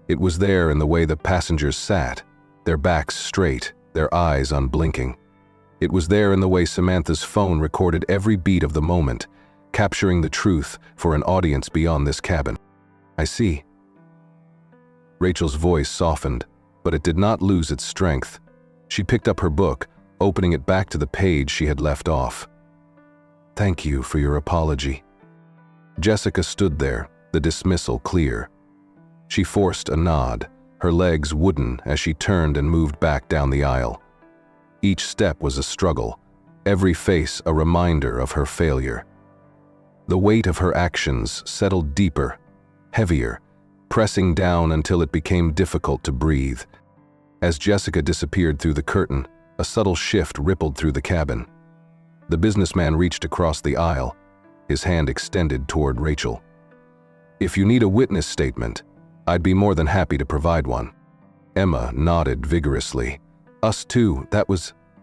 It was there in the way the passengers sat, their backs straight, their eyes unblinking. It was there in the way Samantha's phone recorded every beat of the moment, capturing the truth for an audience beyond this cabin. "I see." Rachel's voice softened, but it did not lose its strength. She picked up her book, opening it back to the page she had left off. "Thank you for your apology." Jessica stood there, the dismissal clear. She forced a nod, her legs wooden as she turned and moved back down the aisle. Each step was a struggle, every face a reminder of her failure. The weight of her actions settled deeper, heavier, pressing down until it became difficult to breathe. As Jessica disappeared through the curtain, a subtle shift rippled through the cabin. The businessman reached across the aisle, his hand extended toward Rachel. "If you need a witness statement, I'd be more than happy to provide one." Emma nodded vigorously. "Us too,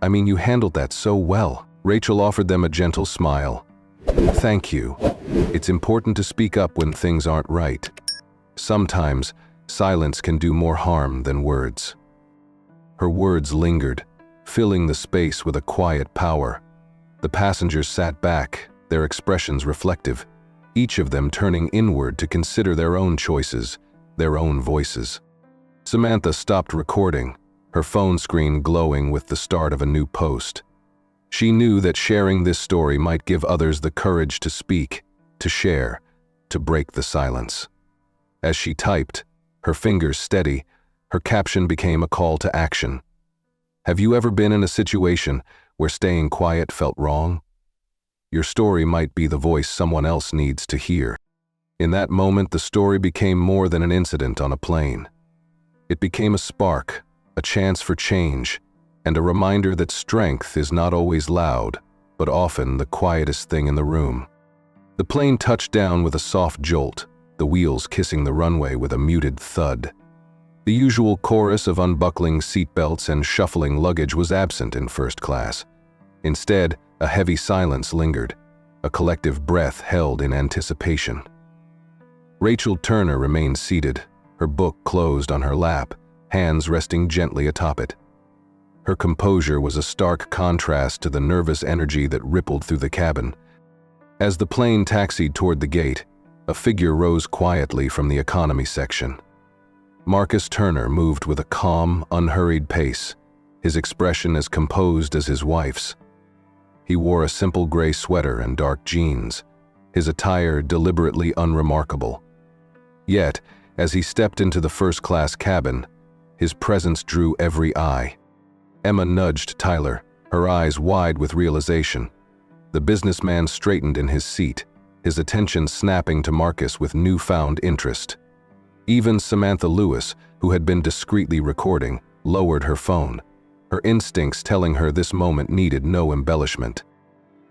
you handled that so well." Rachel offered them a gentle smile. "Thank you. It's important to speak up when things aren't right. Sometimes, silence can do more harm than words." Her words lingered, filling the space with a quiet power. The passengers sat back, their expressions reflective, each of them turning inward to consider their own choices, their own voices. Samantha stopped recording, her phone screen glowing with the start of a new post. She knew that sharing this story might give others the courage to speak, to share, to break the silence. As she typed, her fingers steady, her caption became a call to action. Have you ever been in a situation where staying quiet felt wrong? Your story might be the voice someone else needs to hear. In that moment, the story became more than an incident on a plane. It became a spark, a chance for change, and a reminder that strength is not always loud, but often the quietest thing in the room. The plane touched down with a soft jolt, the wheels kissing the runway with a muted thud. The usual chorus of unbuckling seatbelts and shuffling luggage was absent in first class. Instead, a heavy silence lingered, a collective breath held in anticipation. Rachel Turner remained seated, her book closed on her lap, hands resting gently atop it. Her composure was a stark contrast to the nervous energy that rippled through the cabin. As the plane taxied toward the gate, a figure rose quietly from the economy section. Marcus Turner moved with a calm, unhurried pace, his expression as composed as his wife's. He wore a simple gray sweater and dark jeans, his attire deliberately unremarkable. Yet, as he stepped into the first-class cabin, his presence drew every eye. Emma nudged Tyler, her eyes wide with realization. The businessman straightened in his seat, his attention snapping to Marcus with newfound interest. Even Samantha Lewis, who had been discreetly recording, lowered her phone, her instincts telling her this moment needed no embellishment.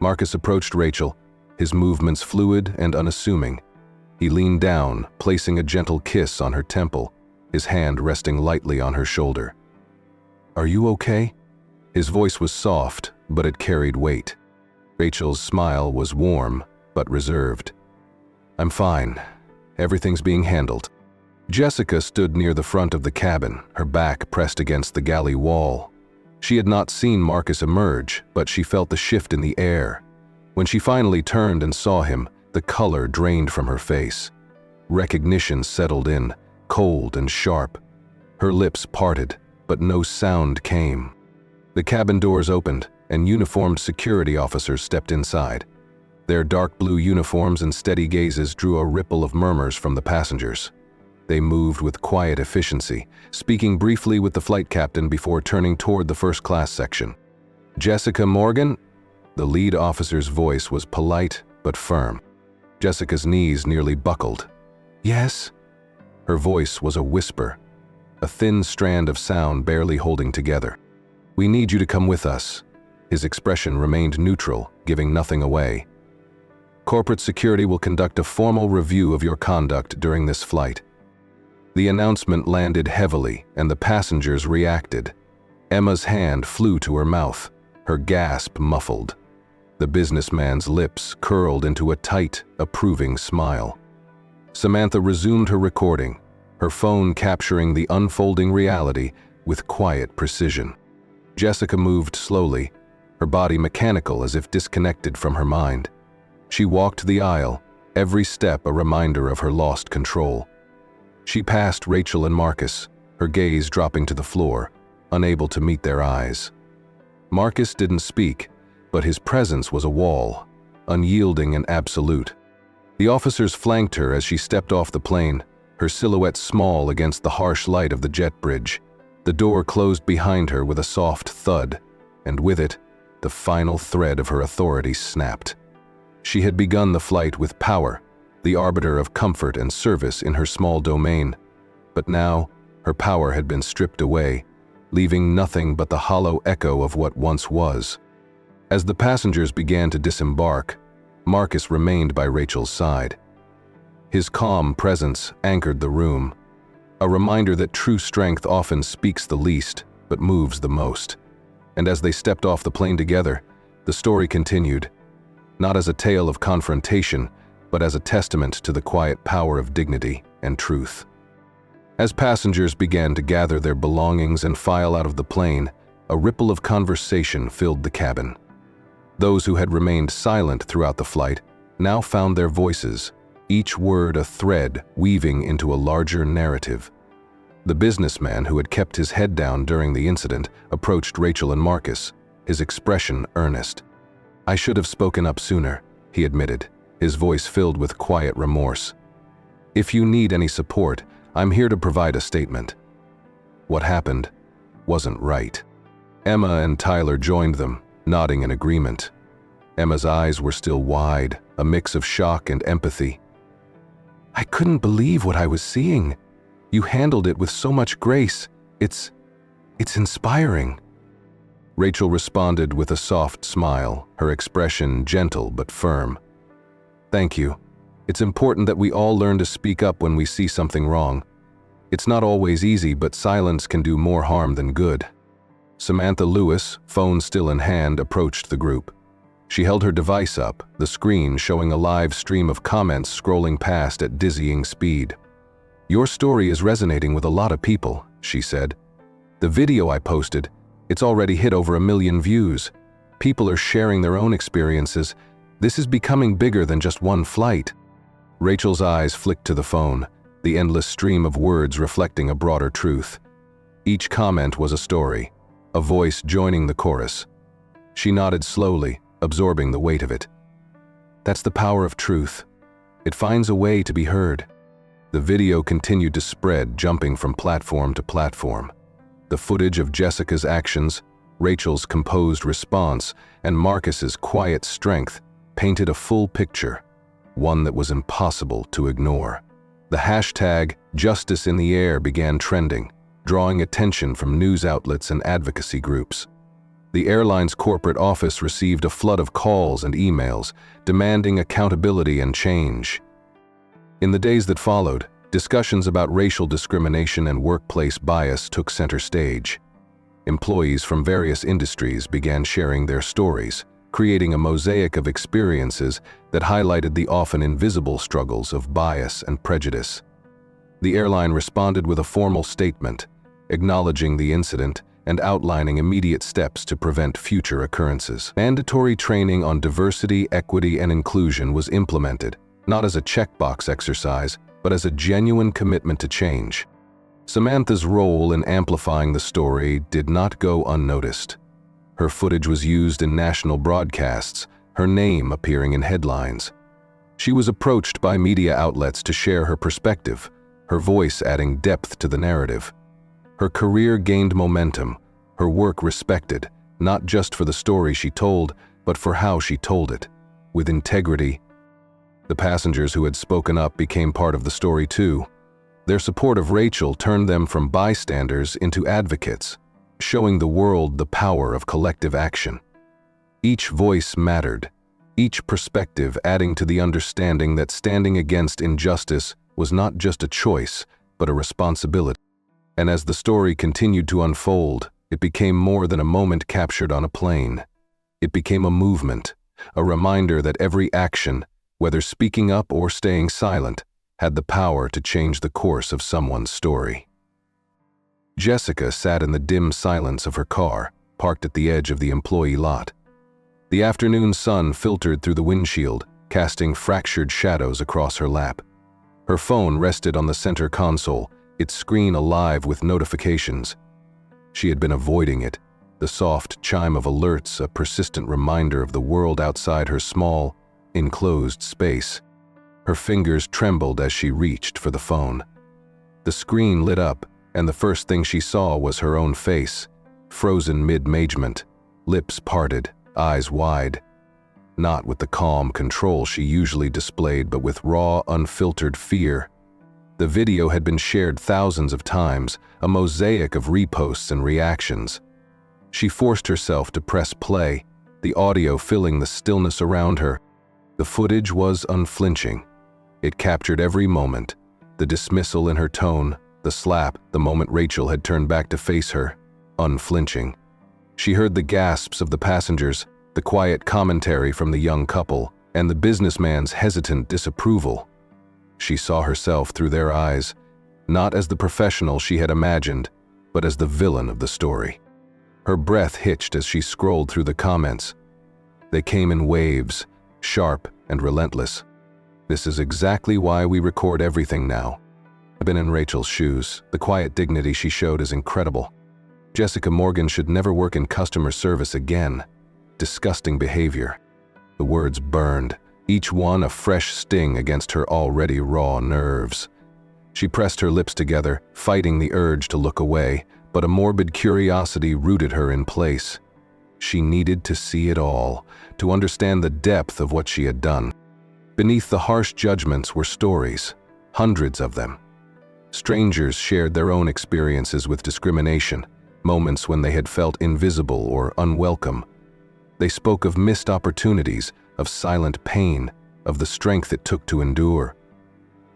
Marcus approached Rachel, his movements fluid and unassuming. He leaned down, placing a gentle kiss on her temple, his hand resting lightly on her shoulder. "Are you okay?" His voice was soft, but it carried weight. Rachel's smile was warm, but reserved. "I'm fine. Everything's being handled." Jessica stood near the front of the cabin, her back pressed against the galley wall. She had not seen Marcus emerge, but she felt the shift in the air. When she finally turned and saw him, the color drained from her face. Recognition settled in, cold and sharp. Her lips parted, but no sound came. The cabin doors opened, and uniformed security officers stepped inside. Their dark blue uniforms and steady gazes drew a ripple of murmurs from the passengers. They moved with quiet efficiency, speaking briefly with the flight captain before turning toward the first-class section. "Jessica Morgan?" The lead officer's voice was polite but firm. Jessica's knees nearly buckled. "Yes?" Her voice was a whisper, a thin strand of sound barely holding together. "We need you to come with us." His expression remained neutral, giving nothing away. "Corporate security will conduct a formal review of your conduct during this flight." The announcement landed heavily, and the passengers reacted. Emma's hand flew to her mouth, her gasp muffled. The businessman's lips curled into a tight, approving smile. Samantha resumed her recording, her phone capturing the unfolding reality with quiet precision. Jessica moved slowly, her body mechanical as if disconnected from her mind. She walked the aisle, every step a reminder of her lost control. She passed Rachel and Marcus, her gaze dropping to the floor, unable to meet their eyes. Marcus didn't speak, but his presence was a wall, unyielding and absolute. The officers flanked her as she stepped off the plane, her silhouette small against the harsh light of the jet bridge. The door closed behind her with a soft thud, and with it, the final thread of her authority snapped. She had begun the flight with power, the arbiter of comfort and service in her small domain. But now, her power had been stripped away, leaving nothing but the hollow echo of what once was. As the passengers began to disembark, Marcus remained by Rachel's side. His calm presence anchored the room, a reminder that true strength often speaks the least, but moves the most. And as they stepped off the plane together, the story continued, not as a tale of confrontation, but as a testament to the quiet power of dignity and truth. As passengers began to gather their belongings and file out of the plane, a ripple of conversation filled the cabin. Those who had remained silent throughout the flight now found their voices, each word a thread weaving into a larger narrative. The businessman who had kept his head down during the incident approached Rachel and Marcus, his expression earnest. "I should have spoken up sooner," he admitted, his voice filled with quiet remorse. "If you need any support, I'm here to provide a statement." What happened wasn't right. Emma and Tyler joined them, nodding in agreement. Emma's eyes were still wide, a mix of shock and empathy. "I couldn't believe what I was seeing. You handled it with so much grace. It's inspiring." Rachel responded with a soft smile, her expression gentle but firm. "Thank you. It's important that we all learn to speak up when we see something wrong. It's not always easy, but silence can do more harm than good." Samantha Lewis, phone still in hand, approached the group. She held her device up, the screen showing a live stream of comments scrolling past at dizzying speed. "Your story is resonating with a lot of people," she said. "The video I posted, it's already hit over 1 million views. People are sharing their own experiences. This is becoming bigger than just one flight." Rachel's eyes flicked to the phone, the endless stream of words reflecting a broader truth. Each comment was a story, a voice joining the chorus. She nodded slowly, absorbing the weight of it. "That's the power of truth. It finds a way to be heard." The video continued to spread, jumping from platform to platform. The footage of Jessica's actions, Rachel's composed response, and Marcus's quiet strength painted a full picture, one that was impossible to ignore. The hashtag #Justice in the Air began trending, drawing attention from news outlets and advocacy groups. The airline's corporate office received a flood of calls and emails, demanding accountability and change. In the days that followed, discussions about racial discrimination and workplace bias took center stage. Employees from various industries began sharing their stories, creating a mosaic of experiences that highlighted the often invisible struggles of bias and prejudice. The airline responded with a formal statement, acknowledging the incident and outlining immediate steps to prevent future occurrences. Mandatory training on diversity, equity, and inclusion was implemented, not as a checkbox exercise, but as a genuine commitment to change. Samantha's role in amplifying the story did not go unnoticed. Her footage was used in national broadcasts, her name appearing in headlines. She was approached by media outlets to share her perspective, her voice adding depth to the narrative. Her career gained momentum, her work respected, not just for the story she told, but for how she told it, with integrity. The passengers who had spoken up became part of the story too. Their support of Rachel turned them from bystanders into advocates, showing the world the power of collective action. Each voice mattered, each perspective adding to the understanding that standing against injustice was not just a choice, but a responsibility. And as the story continued to unfold, it became more than a moment captured on a plane. It became a movement, a reminder that every action, whether speaking up or staying silent, had the power to change the course of someone's story. Jessica sat in the dim silence of her car, parked at the edge of the employee lot. The afternoon sun filtered through the windshield, casting fractured shadows across her lap. Her phone rested on the center console, its screen alive with notifications. She had been avoiding it, the soft chime of alerts a persistent reminder of the world outside her small, enclosed space. Her fingers trembled as she reached for the phone. The screen lit up, and the first thing she saw was her own face, frozen mid-magement, lips parted, eyes wide. Not with the calm control she usually displayed, but with raw, unfiltered fear. The video had been shared thousands of times, a mosaic of reposts and reactions. She forced herself to press play, the audio filling the stillness around her. The footage was unflinching. It captured every moment, the dismissal in her tone, the slap the moment Rachel had turned back to face her, unflinching. She heard the gasps of the passengers, the quiet commentary from the young couple, and the businessman's hesitant disapproval. She saw herself through their eyes, not as the professional she had imagined, but as the villain of the story. Her breath hitched as she scrolled through the comments. They came in waves, sharp and relentless. "This is exactly why we record everything now." I've been in Rachel's shoes. The quiet dignity she showed is incredible. Jessica Morgan should never work in customer service again. Disgusting behavior. The words burned, each one a fresh sting against her already raw nerves. She pressed her lips together, fighting the urge to look away, but a morbid curiosity rooted her in place. She needed to see it all, to understand the depth of what she had done. Beneath the harsh judgments were stories, hundreds of them. Strangers shared their own experiences with discrimination, moments when they had felt invisible or unwelcome. They spoke of missed opportunities, of silent pain, of the strength it took to endure.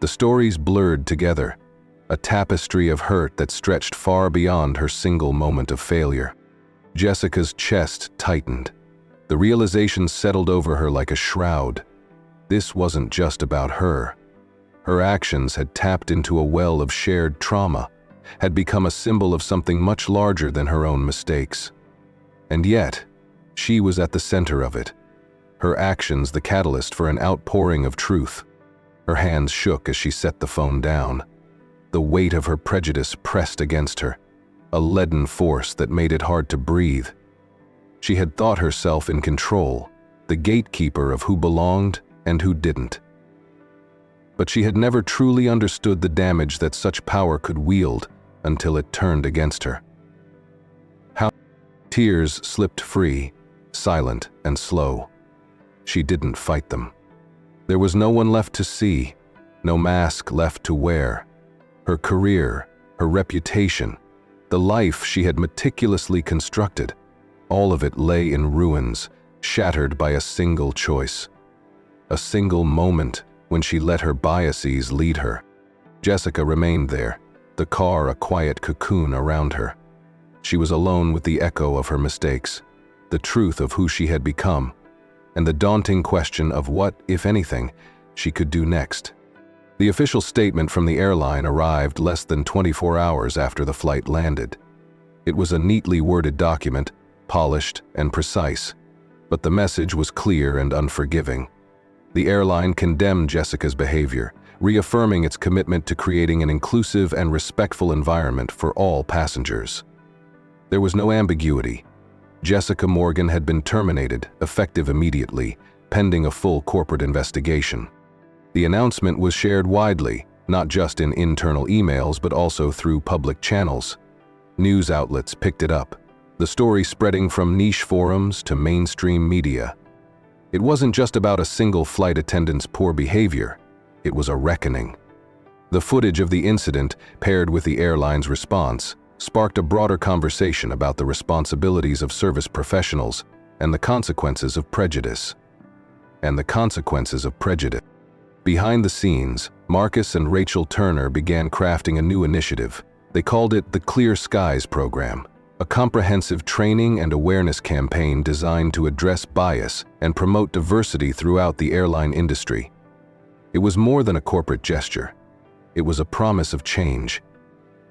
The stories blurred together, a tapestry of hurt that stretched far beyond her single moment of failure. Jessica's chest tightened. The realization settled over her like a shroud. This wasn't just about her. Her actions had tapped into a well of shared trauma, had become a symbol of something much larger than her own mistakes. And yet, she was at the center of it. Her actions the catalyst for an outpouring of truth. Her hands shook as she set the phone down. The weight of her prejudice pressed against her, a leaden force that made it hard to breathe. She had thought herself in control, the gatekeeper of who belonged and who didn't. But she had never truly understood the damage that such power could wield until it turned against her. How tears slipped free, silent and slow. She didn't fight them. There was no one left to see, no mask left to wear. Her career, her reputation, the life she had meticulously constructed, all of it lay in ruins, shattered by a single choice. A single moment when she let her biases lead her. Jessica remained there, the car a quiet cocoon around her. She was alone with the echo of her mistakes, the truth of who she had become, and the daunting question of what, if anything, she could do next. The official statement from the airline arrived less than 24 hours after the flight landed. It was a neatly worded document, polished and precise, but the message was clear and unforgiving. The airline condemned Jessica's behavior, reaffirming its commitment to creating an inclusive and respectful environment for all passengers. There was no ambiguity. Jessica Morgan had been terminated, effective immediately, pending a full corporate investigation. The announcement was shared widely, not just in internal emails but also through public channels. News outlets picked it up, the story spreading from niche forums to mainstream media. It wasn't just about a single flight attendant's poor behavior, it was a reckoning. The footage of the incident, paired with the airline's response, sparked a broader conversation about the responsibilities of service professionals and the consequences of prejudice. Behind the scenes, Marcus and Rachel Turner began crafting a new initiative. They called it the Clear Skies Program, a comprehensive training and awareness campaign designed to address bias and promote diversity throughout the airline industry. It was more than a corporate gesture. It was a promise of change.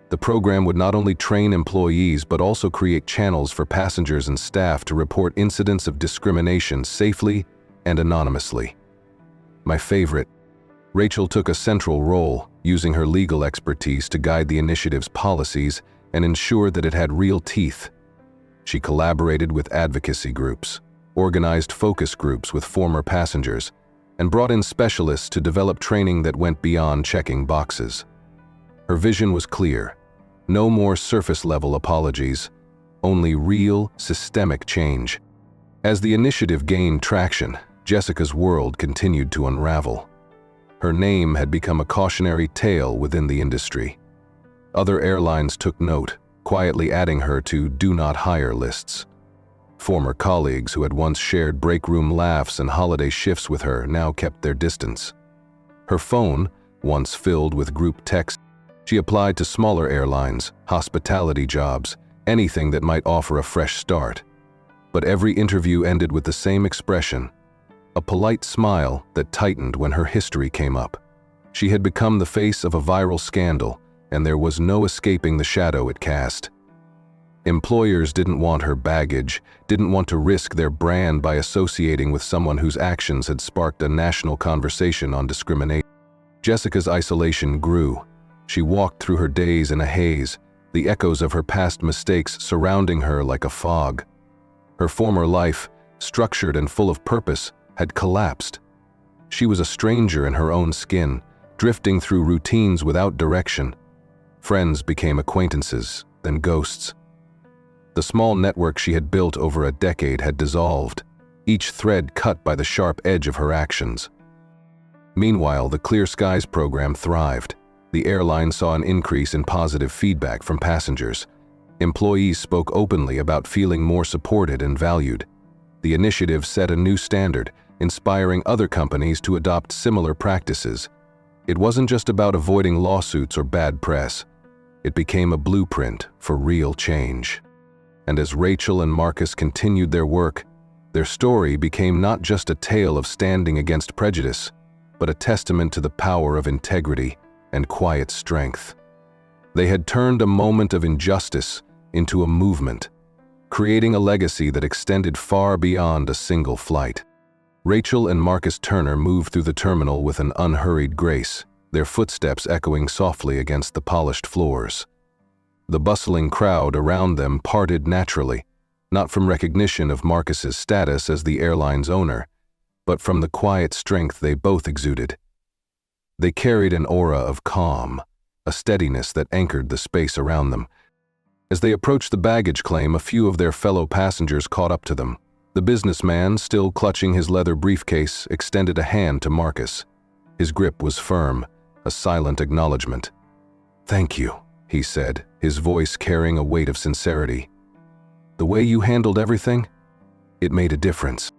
The program would not only train employees but also create channels for passengers and staff to report incidents of discrimination safely and anonymously. My favorite, Rachel took a central role, using her legal expertise to guide the initiative's policies and ensure that it had real teeth. She collaborated with advocacy groups, organized focus groups with former passengers, and brought in specialists to develop training that went beyond checking boxes. Her vision was clear: no more surface-level apologies, only real, systemic change. As the initiative gained traction, Jessica's world continued to unravel. Her name had become a cautionary tale within the industry. Other airlines took note, quietly adding her to do not hire lists. Former colleagues who had once shared break-room laughs and holiday shifts with her now kept their distance. Her phone, once filled with group texts, she applied to smaller airlines, hospitality jobs, anything that might offer a fresh start. But every interview ended with the same expression: a polite smile that tightened when her history came up. She had become the face of a viral scandal, and there was no escaping the shadow it cast. Employers didn't want her baggage, didn't want to risk their brand by associating with someone whose actions had sparked a national conversation on discrimination. Jessica's isolation grew. She walked through her days in a haze, the echoes of her past mistakes surrounding her like a fog. Her former life, structured and full of purpose, had collapsed. She was a stranger in her own skin, drifting through routines without direction. Friends became acquaintances, then ghosts. The small network she had built over a decade had dissolved, each thread cut by the sharp edge of her actions. Meanwhile, the Clear Skies program thrived. The airline saw an increase in positive feedback from passengers. Employees spoke openly about feeling more supported and valued. The initiative set a new standard, inspiring other companies to adopt similar practices. It wasn't just about avoiding lawsuits or bad press. It became a blueprint for real change. And as Rachel and Marcus continued their work, their story became not just a tale of standing against prejudice, but a testament to the power of integrity and quiet strength. They had turned a moment of injustice into a movement, creating a legacy that extended far beyond a single flight. Rachel and Marcus Turner moved through the terminal with an unhurried grace, their footsteps echoing softly against the polished floors. The bustling crowd around them parted naturally, not from recognition of Marcus's status as the airline's owner, but from the quiet strength they both exuded. They carried an aura of calm, a steadiness that anchored the space around them. As they approached the baggage claim, a few of their fellow passengers caught up to them. The businessman, still clutching his leather briefcase, extended a hand to Marcus. His grip was firm, a silent acknowledgement. "Thank you," he said, his voice carrying a weight of sincerity. "The way you handled everything, it made a difference."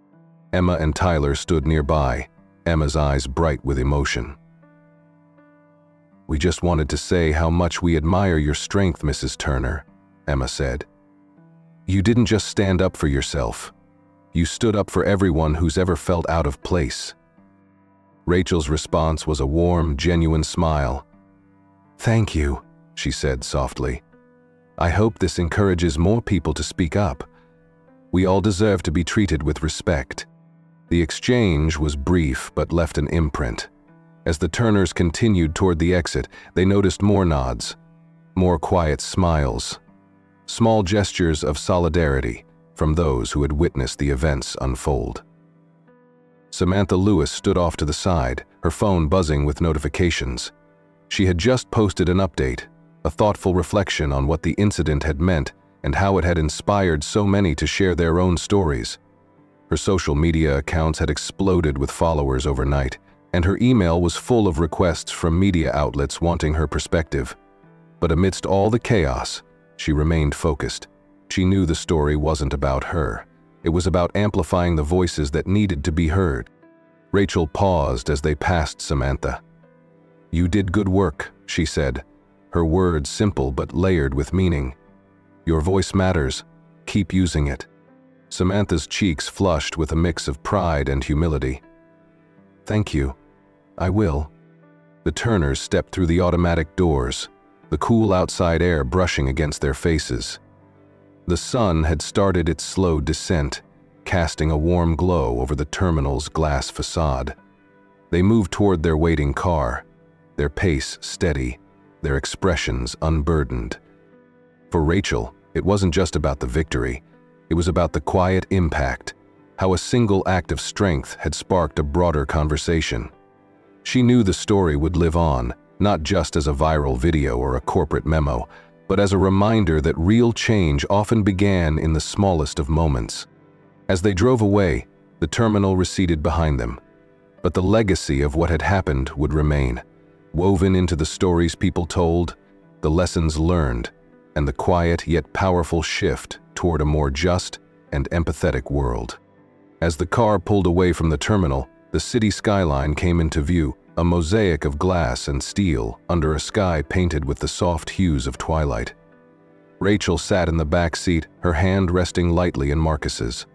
Emma and Tyler stood nearby, Emma's eyes bright with emotion. "We just wanted to say how much we admire your strength, Mrs. Turner," Emma said. "You didn't just stand up for yourself. You stood up for everyone who's ever felt out of place." Rachel's response was a warm, genuine smile. "Thank you," she said softly. "I hope this encourages more people to speak up. We all deserve to be treated with respect." The exchange was brief but left an imprint. As the Turners continued toward the exit, they noticed more nods, more quiet smiles, small gestures of solidarity from those who had witnessed the events unfold. Samantha Lewis stood off to the side, her phone buzzing with notifications. She had just posted an update, a thoughtful reflection on what the incident had meant and how it had inspired so many to share their own stories. Her social media accounts had exploded with followers overnight, and her email was full of requests from media outlets wanting her perspective. But amidst all the chaos, she remained focused. She knew the story wasn't about her. It was about amplifying the voices that needed to be heard. Rachel paused as they passed Samantha. "You did good work," she said, her words simple but layered with meaning. Your voice matters. Keep using it." Samantha's cheeks flushed with a mix of pride and humility. "Thank you. I will." The Turners stepped through the automatic doors, the cool outside air brushing against their faces. The sun had started its slow descent, casting a warm glow over the terminal's glass facade. They moved toward their waiting car, their pace steady, their expressions unburdened. For Rachel, it wasn't just about the victory, it was about the quiet impact, how a single act of strength had sparked a broader conversation. She knew the story would live on, not just as a viral video or a corporate memo, but as a reminder that real change often began in the smallest of moments. As they drove away, the terminal receded behind them. But the legacy of what had happened would remain, woven into the stories people told, the lessons learned, and the quiet yet powerful shift toward a more just and empathetic world. As the car pulled away from the terminal, the city skyline came into view, a mosaic of glass and steel under a sky painted with the soft hues of twilight. Rachel sat in the back seat, her hand resting lightly in Marcus's.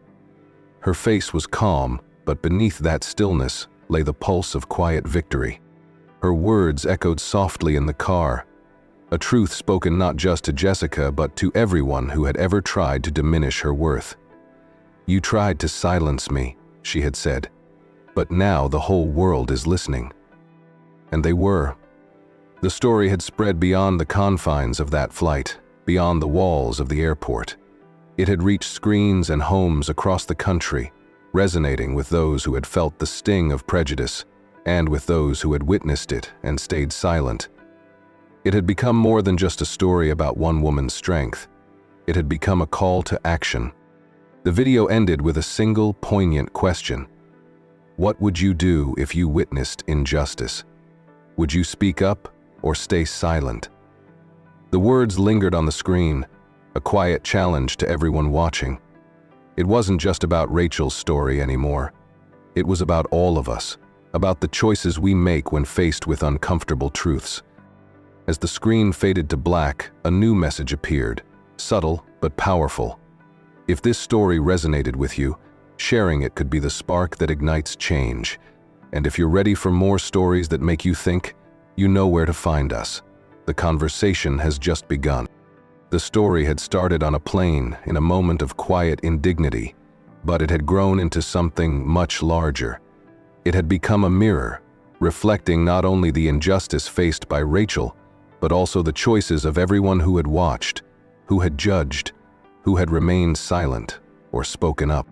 Her face was calm, but beneath that stillness lay the pulse of quiet victory. Her words echoed softly in the car, a truth spoken not just to Jessica but to everyone who had ever tried to diminish her worth. "You tried to silence me," she had said, "but now the whole world is listening." And they were. The story had spread beyond the confines of that flight, beyond the walls of the airport. It had reached screens and homes across the country, resonating with those who had felt the sting of prejudice and with those who had witnessed it and stayed silent. It had become more than just a story about one woman's strength. It had become a call to action. The video ended with a single poignant question. What would you do if you witnessed injustice? Would you speak up or stay silent? The words lingered on the screen, a quiet challenge to everyone watching. It wasn't just about Rachel's story anymore. It was about all of us, about the choices we make when faced with uncomfortable truths. As the screen faded to black, a new message appeared, subtle but powerful. If this story resonated with you, sharing it could be the spark that ignites change. And if you're ready for more stories that make you think, you know where to find us. The conversation has just begun. The story had started on a plane in a moment of quiet indignity, but it had grown into something much larger. It had become a mirror, reflecting not only the injustice faced by Rachel, but also the choices of everyone who had watched, who had judged, who had remained silent or spoken up.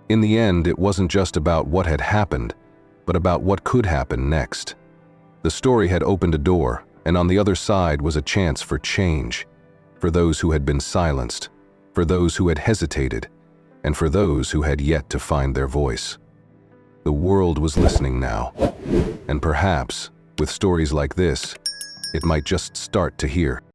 In the end, it wasn't just about what had happened, but about what could happen next. The story had opened a door, and on the other side was a chance for change, for those who had been silenced, for those who had hesitated, and for those who had yet to find their voice. The world was listening now, and perhaps, with stories like this, it might just start to hear.